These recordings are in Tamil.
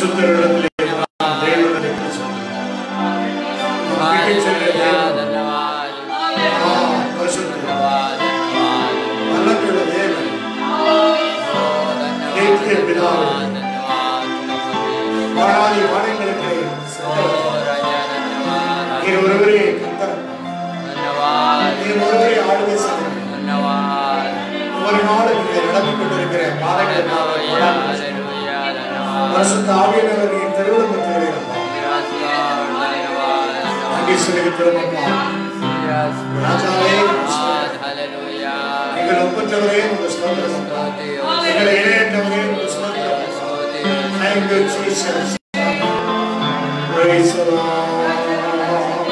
பரிசுத்தரிடத்திலே Thank you, Jesus. Praise the Lord.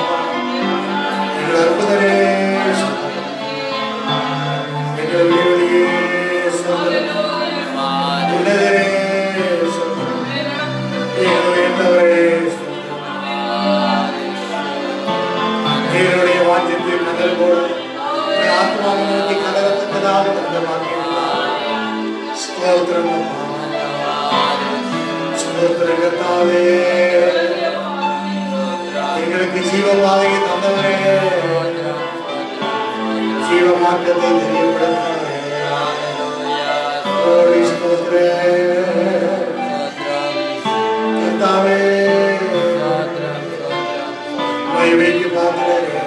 எங்களுக்கு ஜீவபாதையை தந்தவரே, ஜீவ மார்க்கத்தை தெரியப்படுத்தவரே, கர்த்தாவே வைக்கு பார்க்கிறே,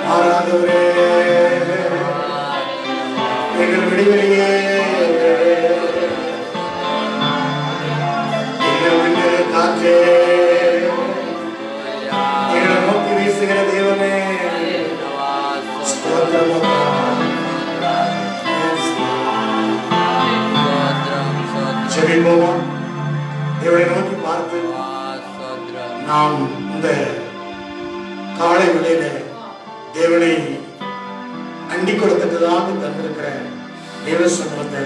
மாறாதவரே, எங்கள் விடுதலையே காற்றே, எங்களை நோக்கி வீசுகிற தேவனே, செவிப்போமா தேவனை நோக்கி பார்த்து நாம் இந்த காலை வேளையில தேவனை அண்டி கொடுத்ததாக தந்திருக்கிற தேவ சமூகத்தை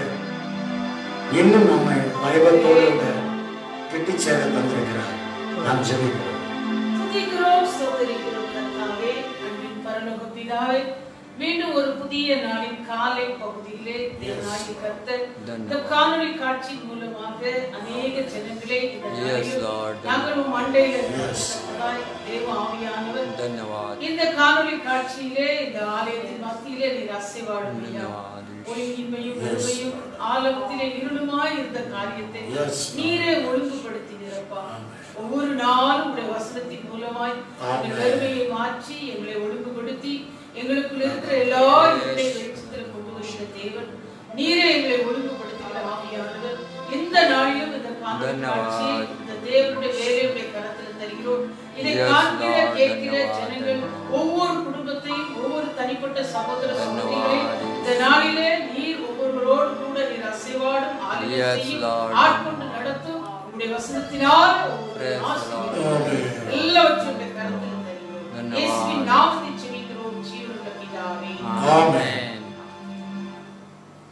இன்னும் நம்மை பயபக்தியோடு கெட்டி சேர தந்திருக்கிறார். நாம் ஜெபிப்போம். துதிக்கிறோம், ஸ்தோத்திரிக்கிறோம் கர்த்தாவே, அன்பின் பரலோக பிதாவே, மீண்டும் ஒரு புதிய நாளின் காலை பகுதியிலே தேவனாகிய கர்த்தர் இந்த காணொளி காட்சி மூலமாக அநேக ஜனங்களே நாங்கள் மண்டையில் தேவ ஆவியானவர் இந்த காணொளி காட்சியிலே இந்த ஆலயத்தின் மத்தியிலே நீர் அசைவாடுமையா ஒழுங்கின்மையும் வெறுமையும் ஆலயத்திலே இருளுமாய் இருந்த காரியத்தை நீரே ஒழுங்குபடுத்தினீரப்பா. ஒவ்வொரு நாளும் உடைய வசனத்தின் மூலமாய் எங்கள் வெறுமையை மாற்றி எங்களை ஒழுங்குபடுத்தி எங்களுக்குள்ள இருக்கிற எல்லா இருளை வெளிச்சத்தில் கொண்டு வருகிற தேவன் நீரே எங்களை ஒழுங்குபடுத்துகிற ஆவியானவர். இந்த நாளிலும் இந்த காட்சி இந்த தேவனுடைய வேலையுடைய கரத்தில் தருகிறோம். இதை காண்கிற கேட்கிற ஜனங்கள் ஒவ்வொரு குடும்பத்தையும் ஒவ்வொரு தனிப்பட்ட சகோதர சகோதரிகளையும் இந்த நாளிலே நீர் ஒவ்வொருவரோடு கூட நீர் அசைவாடும் ஆலயத்தையும் ஆட்கொண்டு நடத்தும் உடைய வசனத்தினால் எல்லாவற்றையும் கரத்தில் தருகிறோம். இயேசுவின் நாமத்தில் ஜெபிக்கிறோம் ஜீவனுள்ள பிதாவே, ஆமென்.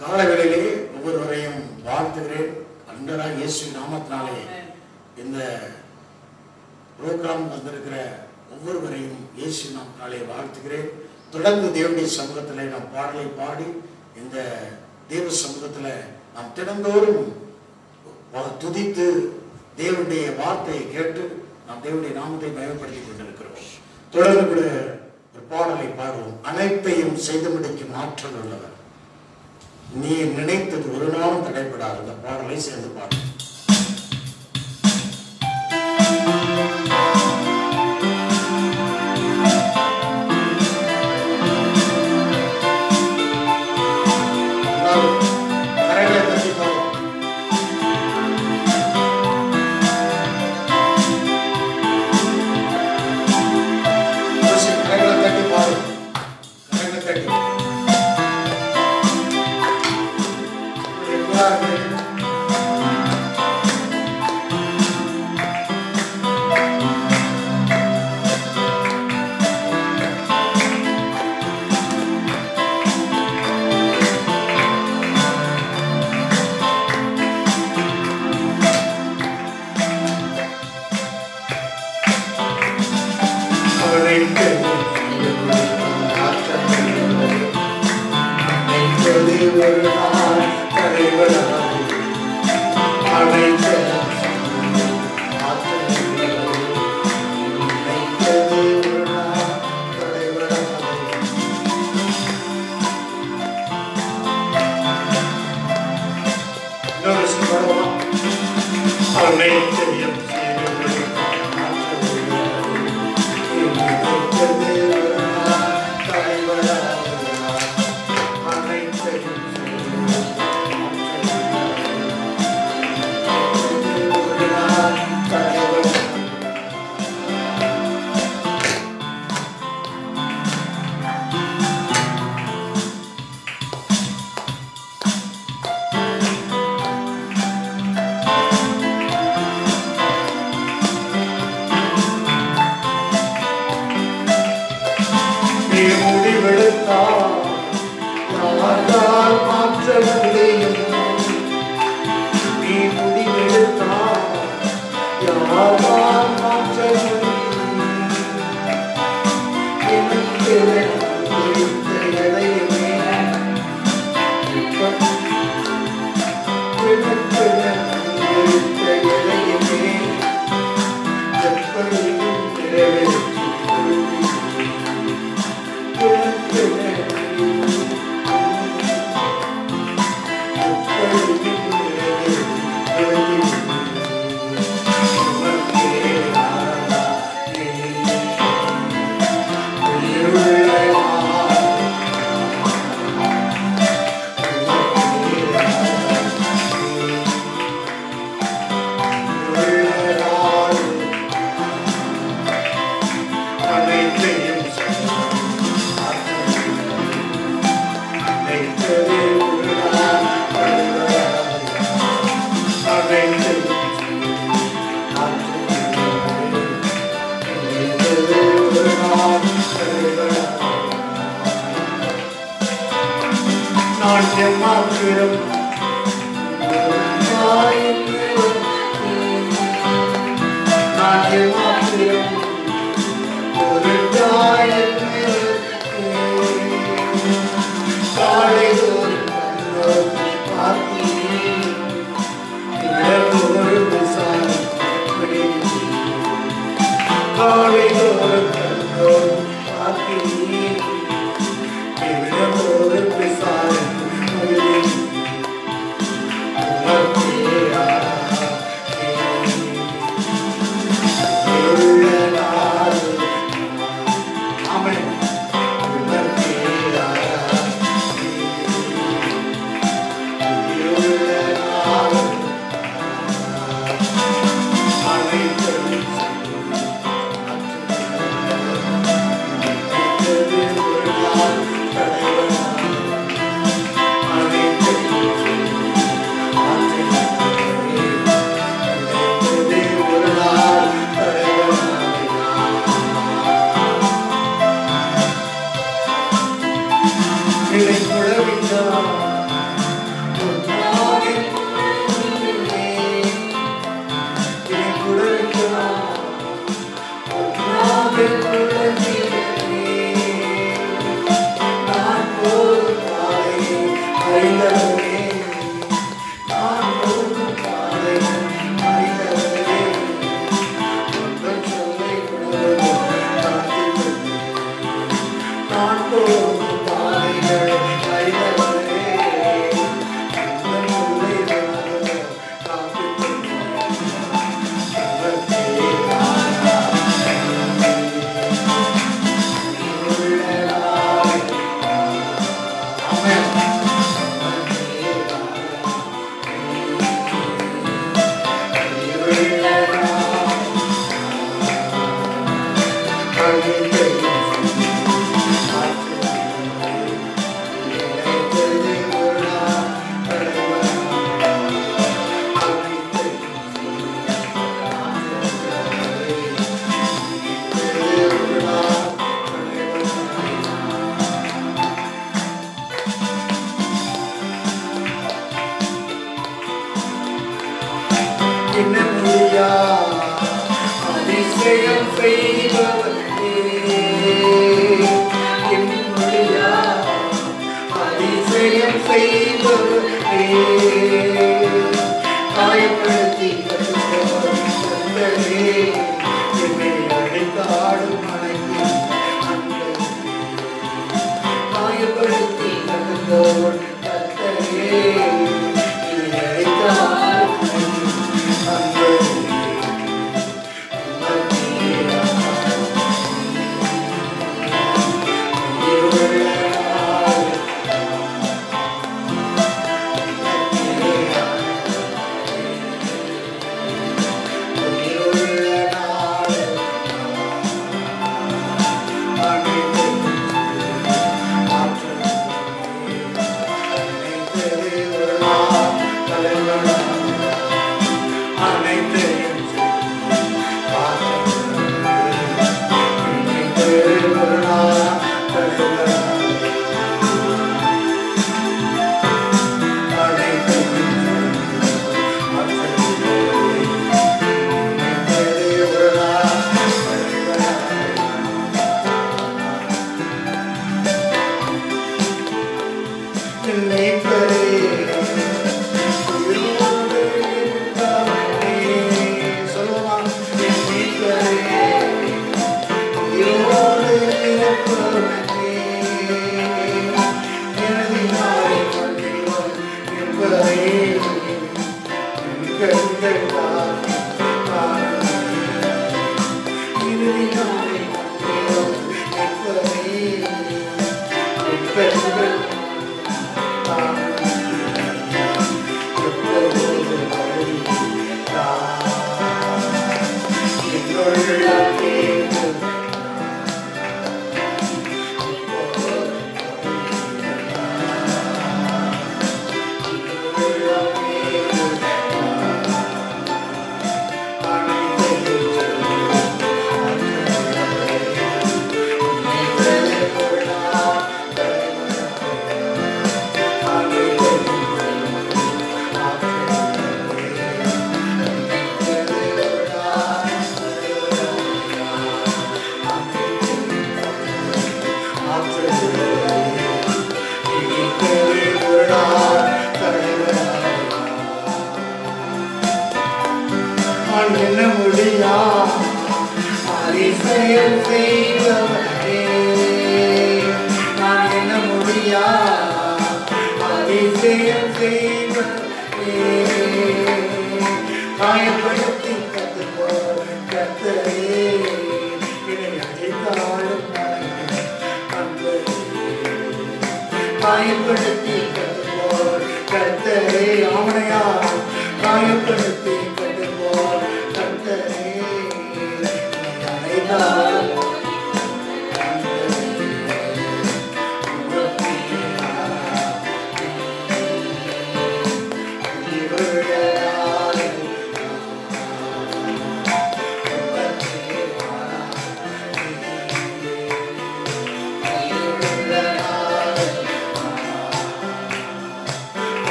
காலவேளையிலே ஒவ்வொருவரையும் வாழ்த்துகிறேன். அண்டராக இயேசுவின் நாமத்தினாலே இந்த புரோகிராம் வந்திருக்கிற ஒவ்வொருவரையும் இயேசு நாமத்தினாலே வாழ்த்துகிறேன். தொடர்ந்து தேவனுடைய சமூகத்திலே நாம் பாடலை பாடி இந்த தேவ சமூகத்தில் நாம் தினந்தோறும் துதித்து தேவனுடைய வார்த்தையை கேட்டு நாம் தேவனுடைய நாமத்தை பயன்படுத்திக் கொண்டிருக்கிறோம். தொடர்ந்து கூட ஒரு பாடலை பாடுவோம். அனைத்தையும் செய்து முடிக்கும் ஆற்றல் உள்ளவர், நீ நினைத்தது ஒரு நாளும் தடைபடாது. அந்த பாடலை சேர்ந்து பாடும். ஒரு நாள் தடைபடாது. அதிசயம் செய்பவரே, காயப்பட்ட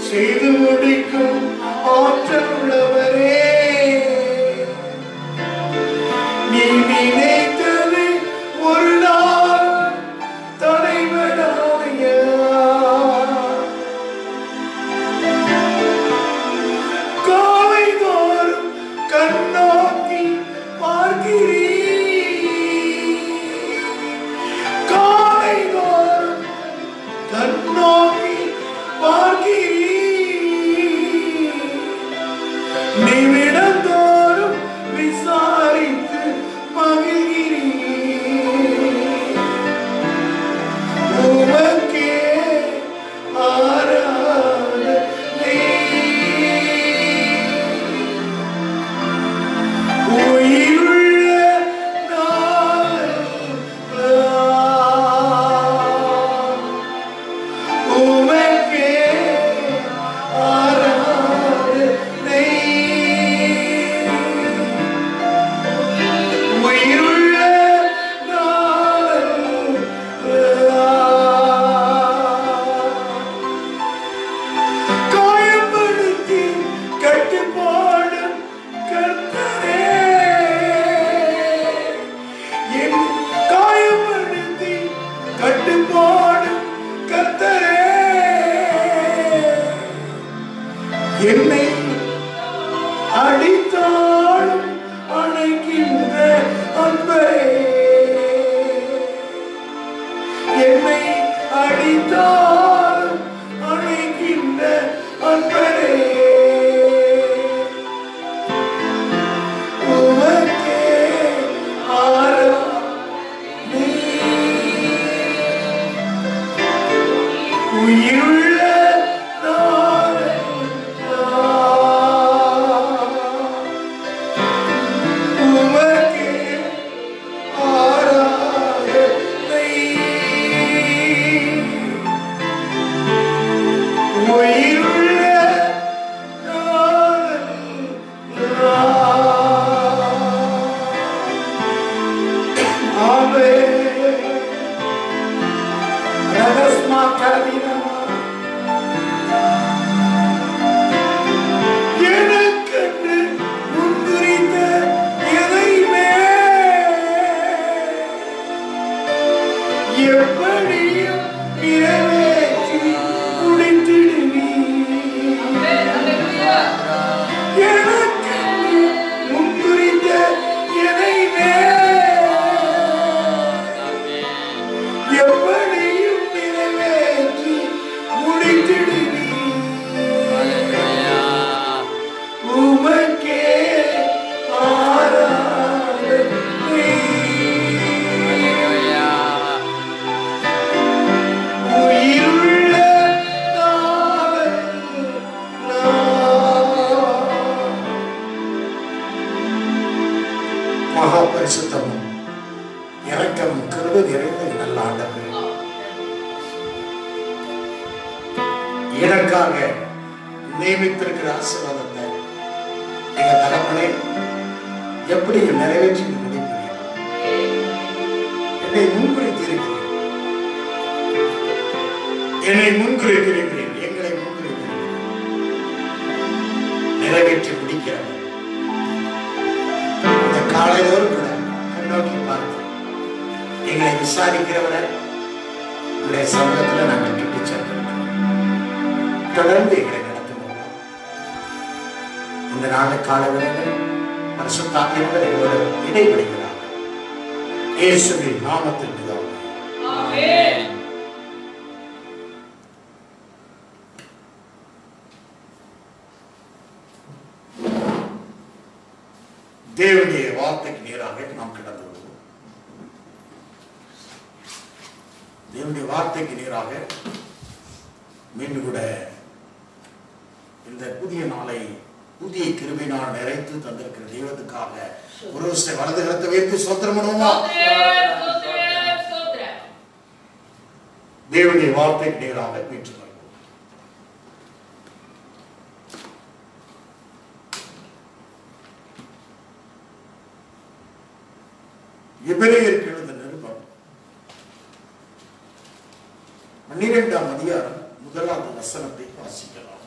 செய்து முடிக்கும் ஆற்றல் உள்ளவரே, நீ நினைத்தது ஒரு நாள் தடைபடாதையா. காலைதோறும் கண்ணோக்கி பார்க்கிறீர், காலைதோறும் கண்ணோக்கி பார்க்கிறீர், நிமிடந்தோறும் விசாரித்து மகிழ்கிறீர். உமக்கே ஆராதனை. உயிருள்ள நாளெல்லாம் உமக்கே ஆராதனை. உயிருள்ள நாளெல்லாம் காயப்படுத்தி கட்டுப்பாடும் கர்த்தரே, என் காயப்படுத்தி கட்டுப்பாடும் கர்த்தரே, என்னை அடித்தாலும் அணைக்கின்ற அன்பரே, என்னை அடித்தாலும் அணைக்கின்ற அன்பரே, உமக்கே ஆராதனை. உயிருள்ள நாளெல்லாம் உமக்கே ஆராதனை. உயிருள்ள நாளெல்லாம். ஆமென். எனக்கென்று முன்குறித்த எதையுமே எப்படியும் நிறைவேற்றி முடித்திடுவீர். எனக்கென்று முன்குறித்த எதையுமே எப்படியும் நிறைவேற்றி முடித்திடுவீர். உமக்கே ஆராதனை. உயிருள்ள நாளெல்லாம். மகா பரிசுத்தமும் இரக்கம் கிருபை நிறைந்த நல்ல ஆண்டவரே, எனக்காக நியமித்திருக்கிற ஆசீர்வாதத்தை எங்க தகப்பனே எப்படி நிறைவேற்றி முடிக்கிறீர்கள்? என்னை முன்குறித்திருக்கிறீர்கள், என்னை முன்குறித்திருக்கிறீர்கள், எங்களை முன்குறித்திருக்கிறீர்கள். நிறைவேற்றி முடிக்கிறவர் இந்த காலையோடு கூட கண்ணோக்கி பார்த்து எங்களை விசாரிக்கிறவரை உடைய சமூகத்தில் நாங்கள் கிட்டி சென்றிருக்கிறோம். தொடர்ந்து எங்களை நடத்துவோம். இந்த நாளை காலையில் பரிசுத்தாவியானவர் எங்களோடு இடைபெறுகிறார். இயேசுவின் நாமத்தில் பிதாவே. ஆமென். தேவனுடைய வார்த்தைக்கு நேராக நாம் கடந்து வருவோம். தேவனுடைய வார்த்தைக்கு நேராக மீண்டும் கூட இந்த புதிய நாளை புதிய கிருபையினால் நிறைத்து தந்திருக்கிற தெய்வத்துக்காக ஒரு வலது கரத்தை வைத்து ஸ்தோத்திரம் பண்ணுவோமா? தேவனுடைய வார்த்தைக்கு நேராக மீண்டும் எபிரேயருக்கு எழுதின நிருபம் 12ஆம் அதிகாரம் 1வது வசனத்தை வாசிக்கலாம்.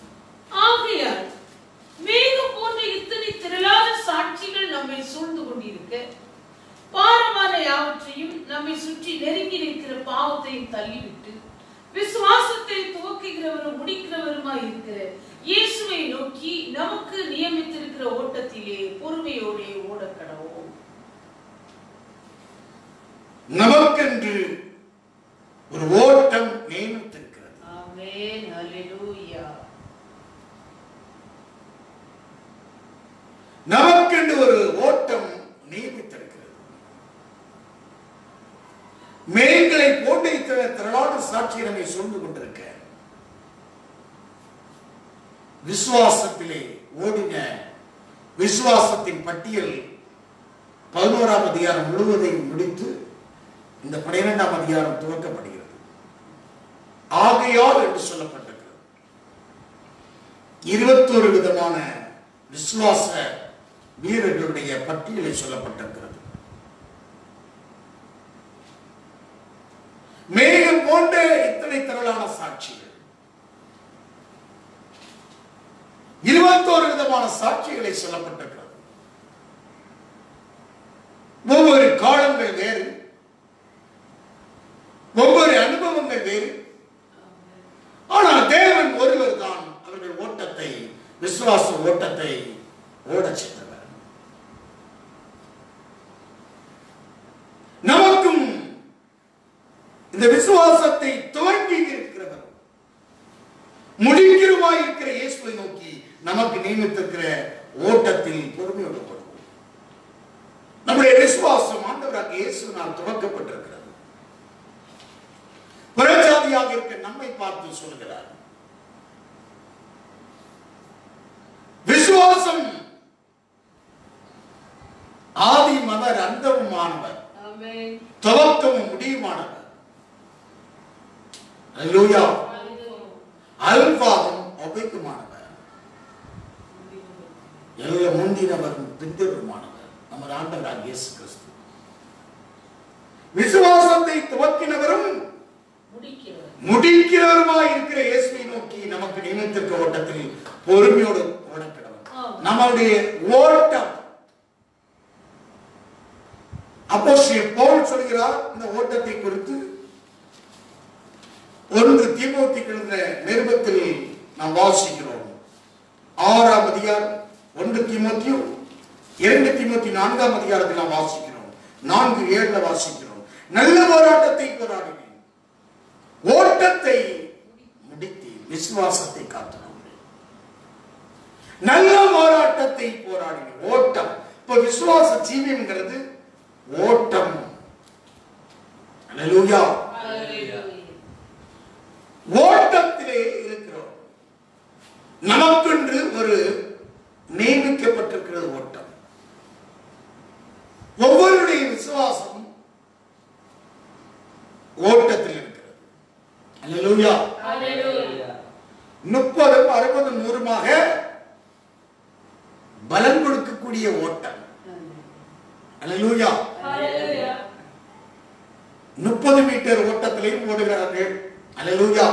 நோக்கி நமக்கு நியமித்திருக்கிற ஓட்டத்திலே பொறுமையோடு ஓடக் கடவோம். நமக்கென்று ஒரு ஓட்டம் நியமித்திருக்கிறது. ஆமென். ஹல்லேலூயா. நமக்கென்று ஒரு ஓட்டம் நியமித்திருக்கிறது. மேகங்களை போட்டு திரளான சாட்சி நம்மை சூழ்ந்து கொண்டிருக்க விசுவாசத்திலே ஓடின விசுவாசத்தின் பட்டியல் 11ஆம் அதிகாரம் முழுவதையும் முடித்து இந்த 12ஆம் அதிகாரம் துவக்கப்படுகிறது. ஆகையால் என்று சொல்லப்பட்டிருக்கிறது. 21 விதமான விசுவாச வீரர்களுடைய பட்டியலை சொல்லப்பட்டிருக்கிறது. மேகம் போன்ற இத்தனை திரளான சாட்சிகள், 21 விதமான சாட்சிகளை சொல்லப்பட்டிருக்கிறது. ஒவ்வொரு காலங்கள் வேறு, ஒவ்வொரு அனுபவங்கள் வேறு. ஆனால் தேவன் ஒருவர் தான் அவர்கள் ஓட்டத்தை, விசுவாச ஓட்டத்தை ஓடச் செய்தவர். நமக்கும் இந்த விசுவாசத்தை துவங்கி இருக்கிறவர், முடிக்கிறவாயிருக்கிற இயேசுவை நோக்கி நமக்கு நியமித்திருக்கிற ஓட்டத்தில் பொறுமையோடு கொள்வோம். நம்முடைய விசுவாசம் ஆண்டவராக இயேசுவினால் துவக்கப்பட்டிருக்கிறது. புறஜாதியாக இருக்க நம்மை பார்த்து சொல்கிறார், விசுவாசம் ஆதி மதர் அந்தமுமானவர், துவக்கமும் முடியுமானவர். அல்லேலூயா. அல்பாவும் ஒபைக்குமானவர், எல்லாம் முந்தினவரும் பிந்தினவருமானவர் நமது ஆண்டவராகிய இயேசு கிறிஸ்து. விசுவாசத்தை துவக்கினவரும் முடிக்கிறவருமாய் இருக்கிற இயேசுவை நோக்கி நமக்கு நியமித்திருக்கிற ஓட்டத்தில் பொறுமையோடு ஓடக்கிடவர். நம்முடைய ஓட்டம், அப்போஸ்தலன் பவுல் சொல்கிறார் இந்த ஓட்டத்தை குறித்து 1 தீமோத்தேயுக்கு எழுதின நிருபத்தில் நாம் வாசிக்கிறோம். 6ஆம் அதிகாரம் 1 தீமோத்தேயு, 2 தீமோத்தேயு 4ஆம் அதிகாரத்தில் நாம் வாசிக்கிறோம். 4:7 வாசிக்கிறோம். நல்ல போராட்டத்தை போராடினேன், ஓட்டத்தை முடித்தேன், விசுவாசத்தை காத்துக்கொண்டேன். நல்ல போராட்டத்தை போராடினேன், ஓட்டம். இப்ப விசுவாச ஜீவியம்ங்கிறது ஓட்டம். அல்லேலூயா. ஓட்டத்திலே இருக்கிறோம். நமக்கென்று ஒரு நியமிக்கப்பட்டிருக்கிறது ஓட்டம். ஒவ்வொருடைய விசுவாசம் ஓட்டத்தில் இருக்கிறது. அல்லேலூயா. 30, 60, 100மாக பலன் கொடுக்கக்கூடிய ஓட்டம். அல்லேலூயா. 30 மீட்டர் ஓட்டத்திலையும் ஓடுகிறார்கள். அல்லேலூயா.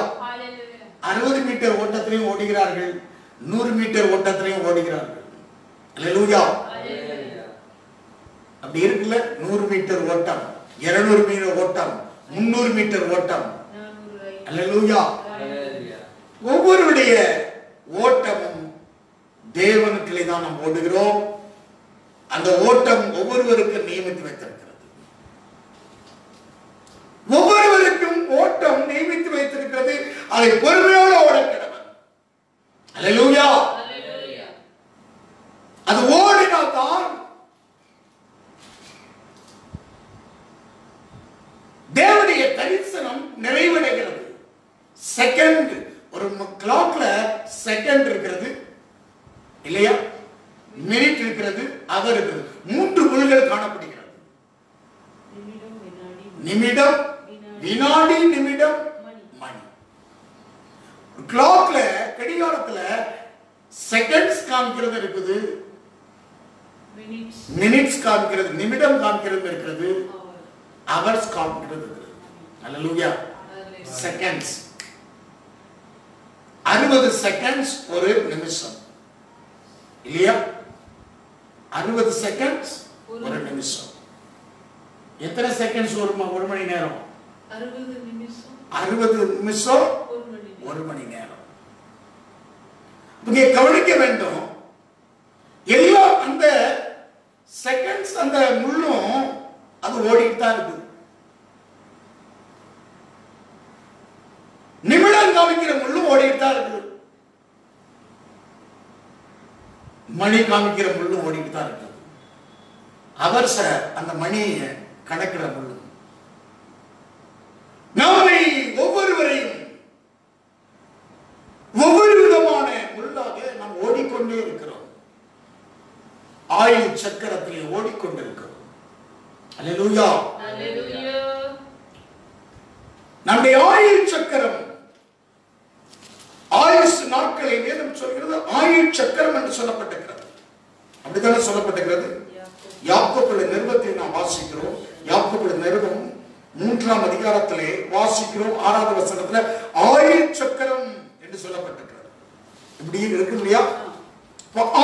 60 மீட்டர் ஓட்டத்திலையும் ஓடுகிறார்கள், 100 மீட்டர் ஓட்டத்திலையும் ஓடுகிறார்கள். அல்லேலூயா. அப்படி இருக்குல்ல, 100 மீட்டர் ஓட்டம், 200 மீட்டர் ஓட்டம், 300 மீட்டர் ஓட்டம். அல்லேலூயா. ஒவ்வொருடைய ஓட்டமும் தேவனுக்குள்ளே தான் நாம் ஓடுகிறோம். அந்த ஓட்டம் ஒவ்வொருவருக்கு நியமித்து வைத்திருக்கிறது. ஒவ்வொருவருக்கும் ஓட்டம் நியமித்து வைத்திருக்கிறது. அதை பொறுமையோடு ஓடக்கிடவன். அல்லேலூயா. அது ஓடினால்தான் தேவனுடைய தரிசனம் நிறைவடைகிறது. செகண்ட், ஒரு கிளாக்ல செகண்ட் இருக்கிறது இல்லையா, மினிட் இருக்கிறது, அவர் இருக்கிறது. 3 முள்கள் காணப்படுகிறது. நிமிடம், வினாடி, நிமிடம், மணி. கிளாக்ல, கடிகாரத்துல செகண்ட்ஸ் காமிக்கிறது இருக்குது, மினிட்ஸ் காமிக்கிறது, நிமிடம் காமிக்கிறது இருக்கிறது, அவர்ஸ் காமிக்கிறது இருக்குது. அல்லேலூயா. செகண்ட்ஸ், 60 செகண்ட்ஸ் ஒரு நிமிஷம் இல்லையா? 60 செகண்ட்ஸ் ஒரு நிமிஷம். எத்தனை செகண்ட்ஸ் ஒரு மணி நேரம்? 60 நிமிஷம் 1 மணி நேரம். இங்கே கவனிக்க வேண்டும், எல்லா அந்த செகண்ட்ஸ் அந்த முள்ளும் அது ஓடிட்டு தான் இருக்கு. நிமிடம் காமிக்கிற முள்ளும் ஓடிட்டு தான் இருக்கு. மணி காமிக்கிற முள்ளும் ஓடிட்டு தான் இருக்கு. அவர் அந்த மணியை கணக்கிற முள்ளு நம்மை ஒவ்வொருவரையும் ஒவ்வொரு விதமான முள்ளாக நாம் ஓடிக்கொண்டே இருக்கிறோம். ஆயுள் சக்கரத்தில் ஓடிக்கொண்டிருக்கிறோம். அல்லேலூயா. நம்முடைய ஆயுள் சக்கரம், ஆயுசு நாட்களை வேதம் சொல்கிறது ஆயுள் சக்கரம் என்று சொல்லப்பட்டிருக்கிறது. அப்படித்தானே சொல்லப்பட்டிருக்கிறது. யாக்கோபுடைய நிருபத்தை நாம் வாசிக்கிறோம். யாக்கோபுடைய நிருபம் 3ஆம் அதிகாரத்திலே வாசிக்கிறோம். 6வது வசனத்துல ஆயுள் சக்கரம் என்று சொல்லப்பட்டிருக்கிறது. இப்படி இருக்கு இல்லையா?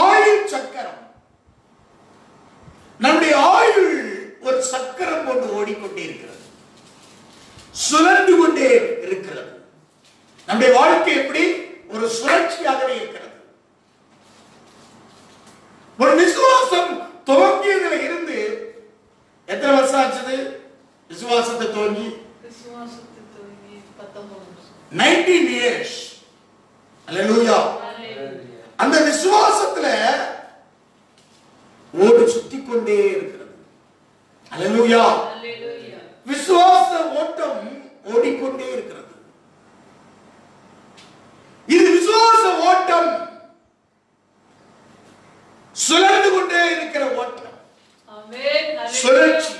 ஆயுள் சக்கரம், நம்முடைய ஆயுள் ஒரு சக்கரம் கொண்டு ஓடிக்கொண்டே இருக்கிறது, சுழன்று கொண்டே இருக்கிறது. நம்முடைய வாழ்க்கை எப்படி ஒரு சுழற்சியாகவே இருக்கிறது. ஒரு விசுவாசம் துவங்கியதுல இருந்து எத்தனை வருஷம் ஆச்சு? விசுவாசத்தை துவங்கி 19 years. அல்லேலூயா. அந்த விசுவாசத்துல ஓடி சுத்தி கொண்டே இருக்கிறது. அல்லேலூயா. விசுவாச ஓட்டம் ஓடிக்கொண்டே இருக்கிறது. இது விசுவாச ஓட்டம், சுழன்று கொண்டே இருக்கிற ஓட்டம், சுழற்சி,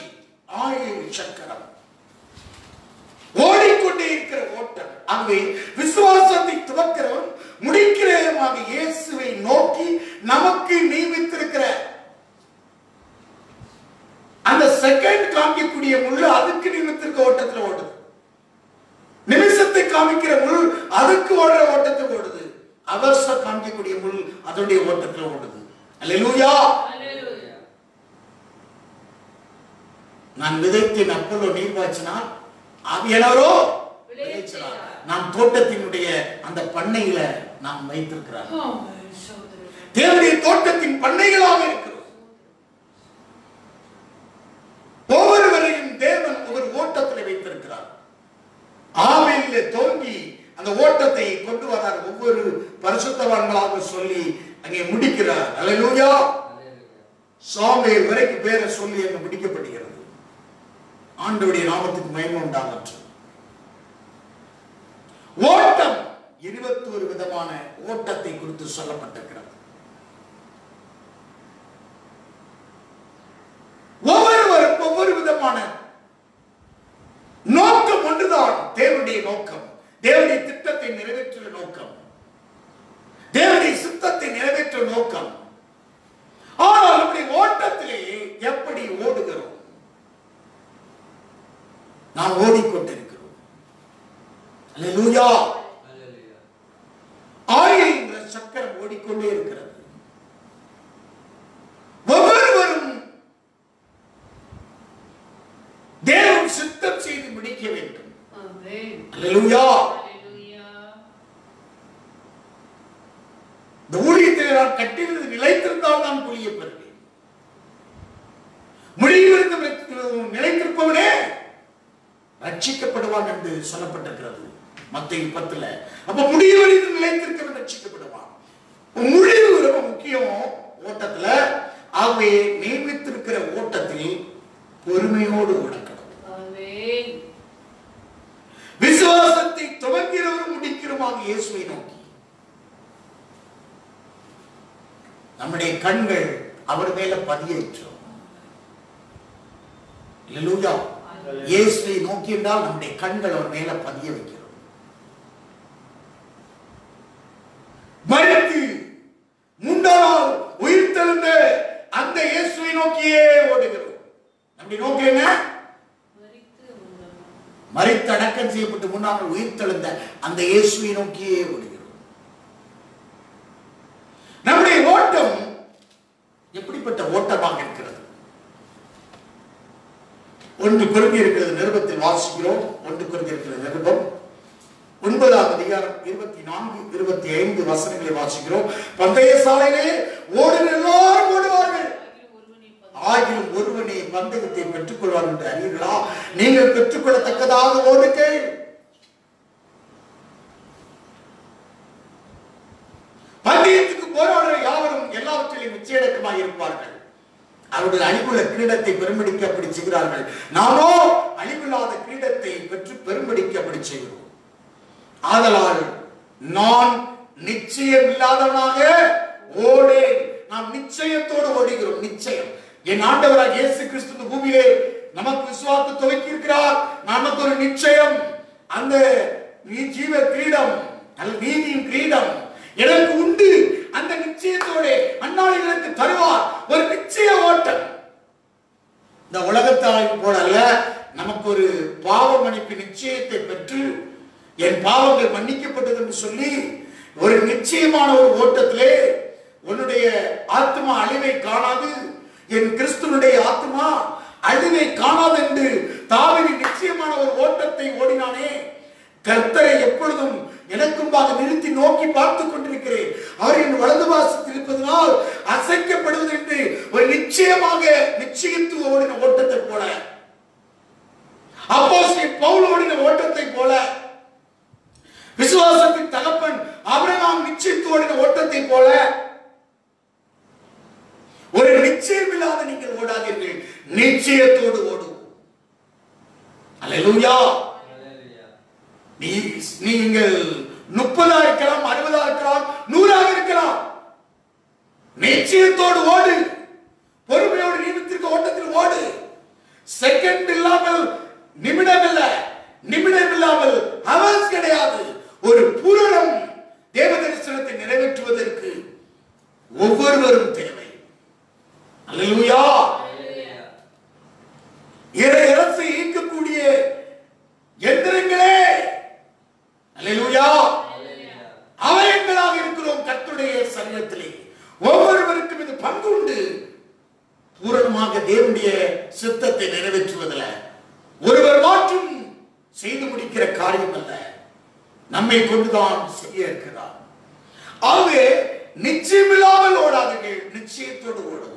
ஆயுள் சக்கரம், ஓடிக்கொண்டே இருக்கிற ஓட்டம். அங்கே விசுவாசத்தை துவக்கிறவன் முடிக்கிறவமாக இயேசுவை நோக்கி நமக்கு நியமித்திருக்கிற அந்த செகண்ட் காமிக்கக்கூடிய முள்ளு அதுக்கு நியமித்திருக்க ஓட்டத்தில் ஓடுது. நிமிஷத்தை காமிக்கிற முள் அதுக்கு ஓடுற ஓட்டத்தில் ஓடுது. அவர்ஸ காமிக்கக்கூடிய முள் அதனுடைய ஓட்டத்தில் ஓடுது. அல்லேலூயா. நான் விதைத்தேன், அப்போலோ நீர் பாய்ச்சினார், ஆவியானவரோ விளைவிச்சார். நாம் தோட்டத்தினுடைய அந்த பண்ணையில நாம் வைத்திருக்கிறார். தேவனுடைய தோட்டத்தின் பண்ணைகளாக இருக்கிறோம். ஒவ்வொருவரையும் தேவன் ஒரு ஓட்டத்தில் வைத்திருக்கிறார். ஆவியிலே தோங்கி அந்த ஓட்டத்தை கொண்டு வரார். ஒவ்வொரு பரிசுத்தவான்களாக சொல்லி அங்கே முடிக்கிறார். அல்லேலூயா. சாமுவேல் வரைக்கும் பேரை சொல்லி அங்கே முடிக்கப்படுகிறது. ஆண்டவருடைய நாமத்துக்கு மகிமை உண்டாகட்டும். ஓட்டம் 21 விதமான ஓட்டத்தை குறித்து சொல்லப்பட்டிருக்கிறது. ஒவ்வொருவரும் ஒவ்வொரு விதமான நோக்கம் ஒன்றுதான். தேவனுடைய நோக்கம், தேவனுடைய திட்டத்தை நிறைவேற்ற நோக்கம், தேவனுடைய சித்தத்தை நிறைவேற்ற நோக்கம். ஆனால் நம்முடைய ஓட்டத்திலே எப்படி ஓடுகிறோம்? நாம் ஓடிக்கொண்டிருக்கிறோம். அல்லேலூயா. ஆயுள் என்ற சக்கரம் ஓடிக்கொண்டே இருக்கிறது. ஒவ்வொருவரும் தேவன் சித்தம் செய்து முடிக்க வேண்டும். அல்லேலூயா. இந்த ஊழியத்தில் நான் கட்டினது நிலைத்திருந்தால் நான் புளிய பெறுவேன். முடிவிற்கு நிலைத்திருப்பவனே ரட்சிக்கப்படுவான் என்று சொல்லப்பட்டிருக்கிறது மத்தேயு 10. அப்ப முடிவறிந்து நிலைத்திருக்கிறவன் ரட்சிக்கப்படுவான். முடிவு ரொம்ப முக்கியம் ஓட்டத்துல. ஆகவே நியமித்திருக்கிற ஓட்டத்தில் பொறுமையோடு ஓடக்கணும். விசுவாசத்தை துவங்கிறவரும் முடிக்கிறோமாக இயேசுவை நோக்கி நம்முடைய கண்கள் அவர் மேல பதியேற்றோம். அல்லேலூயா. இயேசுவை நோக்கி என்றால் நம்முடைய கண்கள் அவர் மேல பதிய வைக்கிறோம். மரித்து 3ஆம் உயிர்த்தெழுந்த அந்த இயேசுவை நோக்கியே ஓடுகிறோம். நம்முடைய நோக்கம் என்ன? மரித்து அடக்கம் செய்யப்பட்டு 3ஆம் உயிர்த்தெழுந்த அந்த இயேசுவை நோக்கியே ஓடுகிறோம். நம்முடைய ஓட்டம் எப்படிப்பட்ட ஓட்டமாக இருக்கிறது? 1 கொரிந்தியர் நிருபத்தில் வாசிக்கிறோம். 1 கொரிந்தியர் நிருபம் 9ஆம் அதிகாரம் அதிகாரம் 24, 25 வசனங்களை வாசிக்கிறோம். பந்தய சாலையிலே ஓடுகிற எல்லாரும் ஓடுவார்கள், ஆகிலும் ஒருவனே பந்தயத்தை பெற்றுக் கொள்வார் என்று அறியீர்களா? நீங்கள் பெற்றுக்கொள்ளத்தக்கதாக ஓடுங்கள். பந்தயத்துக்கு போராடுற யாவரும் எல்லாவற்றிலும் நிச்சயமாக இருப்பார்கள். அவருடைய அழிவுள்ள கிரீடத்தை பெரும்படிக்க அப்படி செய்கிறார்கள். நாமோ அழிவில்லாத கிரீடத்தை பெற்று பெரும்படிக்க அப்படி செய்கிறோம். ஆதலால் நான் நிச்சயம் இல்லாதவனாக ஓடேன். நாம் நிச்சயத்தோடு ஓடுகிறோம். நிச்சயம். என் ஆண்டவராக இயேசு கிறிஸ்து இந்த பூமியிலே நமக்கு விசுவாசத்தை துவக்கி இருக்கிறார். நமக்கு ஒரு நிச்சயம், அந்த ஜீவ கிரீடம், நீதியின் கிரீடம் எனக்கு உண்டு. அந்த நிச்சயத்தோட அந்நாளில் எனக்கு தருவார் ஒரு நிச்சய ஓட்டம். இந்த உலகத்தாய் போல அல்ல, நமக்கு ஒரு பாவ மன்னிப்பு நிச்சயத்தை பெற்று என் பாவங்கள் மன்னிக்கப்பட்டது என்று சொல்லி ஒரு நிச்சயமான ஒரு ஓட்டத்திலே உன்னுடைய ஆத்மா அழிவை காணாது, என் கிறிஸ்துவனுடைய ஆத்மா அழிவை காணாது என்று தாவீது நிச்சயமான ஒரு ஓட்டத்தை ஓடினானே. கர்த்தரை எப்பொழுதும் எனக்கும்பாக நிறுத்தி நோக்கி பார்த்துக் கொண்டிருக்கிறேன். அவர் என் வலது வாசத்தில் இருப்பதனால் அசைக்கப்படுவது என்று ஒரு நிச்சயமாக நிச்சயித்து ஓடின ஓட்டத்தை போல, அப்போஸ்தலன் பவுல் ஓடின ஓட்டத்தை போல, விசுவாசத்தின் தகப்பன் ஆபிரகாம் நிச்சயித்து ஓடின ஓட்டத்தை போல ஒரு நிச்சயமில்லாத நீங்கள் ஓடாதீர்கள், நிச்சயத்தோடு ஓடுவோம். அல்லேலூயா. நீங்கள் 30 இருக்கலாம், 60 இருக்கலாம், 100 இருக்கலாம். நிச்சயத்தோடு ஓடு. பொறுமையோடு நியமித்திருக்க ஓட்டத்தில் ஓடு. செகண்ட் இல்லாமல் நிமிடம் இல்ல, நிமிடம் இல்லாமல் அவர்ஸ் கிடையாது. ஒரு பூரணம் தேவ தரிசனத்தை நிறைவேற்றுவதற்கு ஒவ்வொருவரும் தேவை. அல்லேலூயா. இறையரசை ஈர்க்கக்கூடிய எந்திரங்களே, அல்லேலூயா, அவயங்களாக இருக்கிறோம் கர்த்தருடைய சரீரத்திலே. ஒவ்வொருவருக்கும் இது பங்கு உண்டு. பூரணமாக தேவனுடைய சித்தத்தை நிறைவேற்றுவதில் ஒருவர் மாற்றும் செய்து முடிக்கிற காரியம் அல்ல, நம்மை கொண்டுதான் செய்ய இருக்கிறார். ஆகவே நிச்சயமில்லாமல் ஓடாதீர்கள், நிச்சயத்தோடு ஓடுவோம்.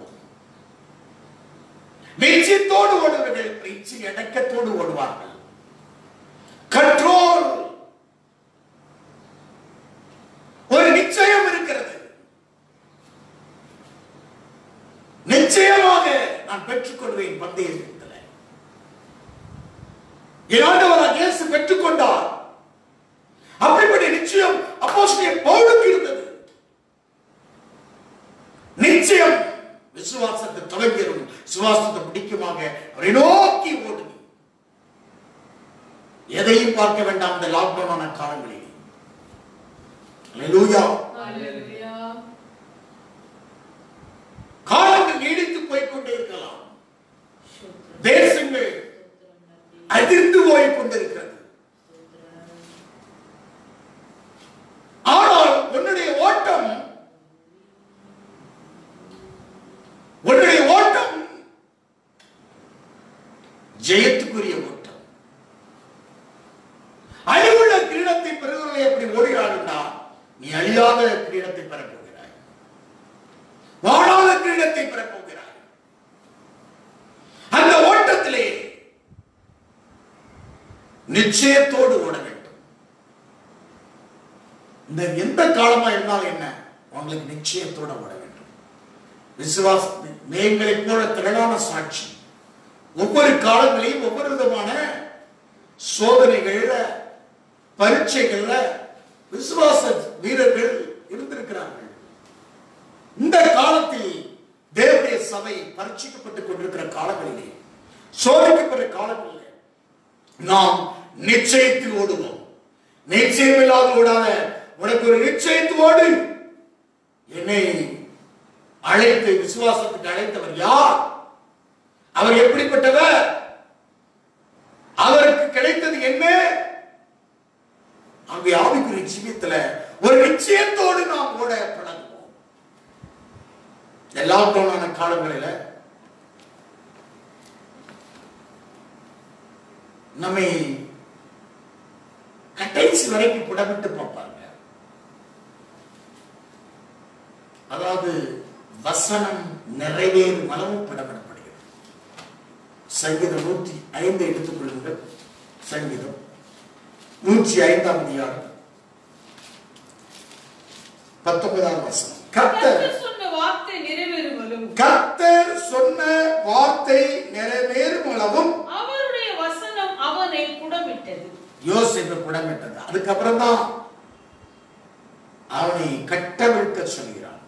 நிச்சயத்தோடு ஓடுவர்கள் நிச்சய அடக்கத்தோடு ஓடுவார்கள். கண்ட்ரோல், ஒரு நிச்சயம் இருக்கிறது. நிச்சயமாக நான் பெற்றுக்கொள்வேன் பந்தயத்தில். என் ஆண்டவராகிய இயேசு பெற்றுக்கொண்டார். அப்படிப்பட்ட நிச்சயம் அப்போஸ்தலன் பவுலுக்கு இருந்தது. நிச்சயம் விசுவாசத்தை தொடங்கிடும், விசுவாசத்தை பிடிக்குமாக அவரை நோக்கி ஓடுங்க. எதையும் பார்க்க வேண்டாம் இந்த லாக்டவுனான காலங்களில். அல்லேலூயா. காலங்கள் நீடித்து போய்கொண்டே இருக்கலாம். தேசங்கள் அதிர்ந்து போய் கொண்டிருக்கிறது. ஆனால் உன்னுடைய ஓட்டம் ஜெயத்துக்குரிய ஓட்டம். அழிவுள்ள கிரீடத்தை பெறுவதை எப்படி ஓடுகிறாருன்னா, நீ அழியாத கிரீடத்தை பெறப்போகிறாய், வாழாத கிரீடத்தை பெறப்போகிறாய். அந்த ஓட்டத்திலே நிச்சயத்தோடு ஓட வேண்டும். இந்த எந்த காலமா இருந்தாலும் என்ன, உங்களுக்கு நிச்சயத்தோட ஓட வேண்டும். விசுவாசத்தை மேகங்களை போல திரளான சாட்சி. ஒவ்வொரு காலங்களையும் ஒவ்வொரு விதமான சோதனைகள்ல, பரீட்சைகள்ல விசுவாச வீரர்கள் இருந்திருக்கிறார்கள். இந்த காலத்தில் தேவனுடைய சபை பரீட்சிக்கப்பட்டுக் கொண்டிருக்கிற காலங்களிலே, சோதிக்கப்படுற காலங்களிலே நாம் நிச்சயத்தில் ஓடுவோம். நிச்சயமில்லாத ஓடாத, உனக்கு ஒரு நிச்சயத்தோடு என்னை அழைத்து விசுவாசத்துக்கு அழைத்தவர் யார்? அவர் எப்படிப்பட்டவர்? அவருக்கு கிடைத்தது என்ன? அங்கே ஆவிக்குரிய ஜீவியத்துல ஒரு நிச்சயத்தோடு நாம் ஓட பழகுவோம். லாக்டவுனான காலங்களில நம்மை கடைசி வரைக்கும் புடமிட்டு பார்ப்பாங்க. அதாவது வசனம் நிறைவேறும் அளவு புடமிடப்படுகிறது. சங்கீதம் 105 எடுத்துக் கொள்ளுங்கள். சங்கீதம் 105ஆம் அதிகாரம் 19ஆம் வசனம். கர்த்தர் சொன்ன வார்த்தை நிறைவேறும் அளவும் அவருடைய வசனம் அவனை புடமிட்டது. யோசேப்பை புடமிட்டது. அதுக்கப்புறம் தான் அவனை கட்டவிழ்க்க சொல்கிறான்,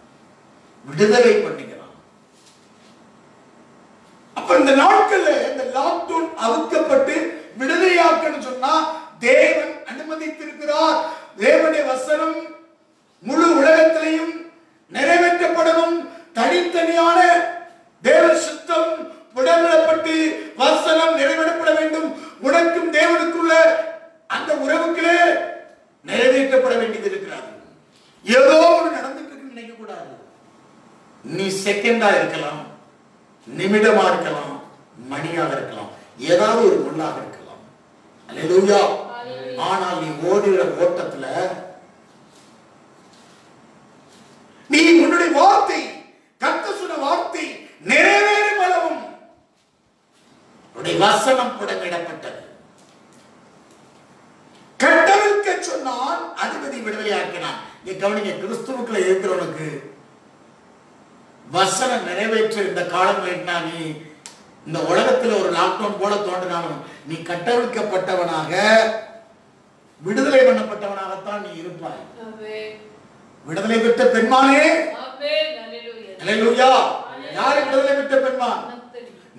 விடுதலை பண்ணுகிறான். அப்ப இந்த நாட்கள்ல இந்த லாக்டவுன் அவுக்கப்பட்டு விடுதலையாக்கன்னு சொன்னா தேவன் அனுமதித்திருக்கிறார். தேவனுடைய வசனம் முழு உலகத்திலையும் நிறைவேற்றப்படணும். தனித்தனியான தேவ சுத்தம் புடமிடப்பட்டு வசனம் நிறைவேற்றப்பட வேண்டும். உனக்கும் தேவனுக்குள்ள அந்த உறவுகளே நிறைவேற்றப்பட வேண்டியது இருக்கிறார். ஏதோ ஒரு நடந்துட்டு இருக்கு நினைக்க கூடாது. நீ செகண்டா இருக்கலாம், நிமிடமா இருக்கலாம், மணியாக இருக்கலாம், ஏதாவது ஒரு முள்ளாக இருக்கலாம். அல்லேலூயா. ஆனால் நீ ஓடுகிற ஓட்டத்துல நீ உன்னுடைய வார்த்தை, கர்த்தர் சொன்ன வார்த்தை நிறைவேறும் அளவும் உன்னுடைய வசனம் புடமிடப்பட்டது. கட்டவிழ்க்க சொன்னால் அதிபதி விடுதலை ஆக்கினான். நீ கவனிங்க, கிறிஸ்துவுக்குள்ள இருக்கிறவனுக்கு வசனம் நிறைவேற்ற இந்த காலங்களில் நீ இந்த உலகத்துல ஒரு லாக்டவுன் போல தோன்றினாலும் நீ கட்டவிழ்க்கப்பட்டவனாக விடுதலை பண்ணப்பட்டவனாகத்தான் நீ இருப்பாய். விடுதலை பெற்ற பெண்மானே, அல்லேலூயா. யாரை விடுதலை பெற்ற பெண்மான்?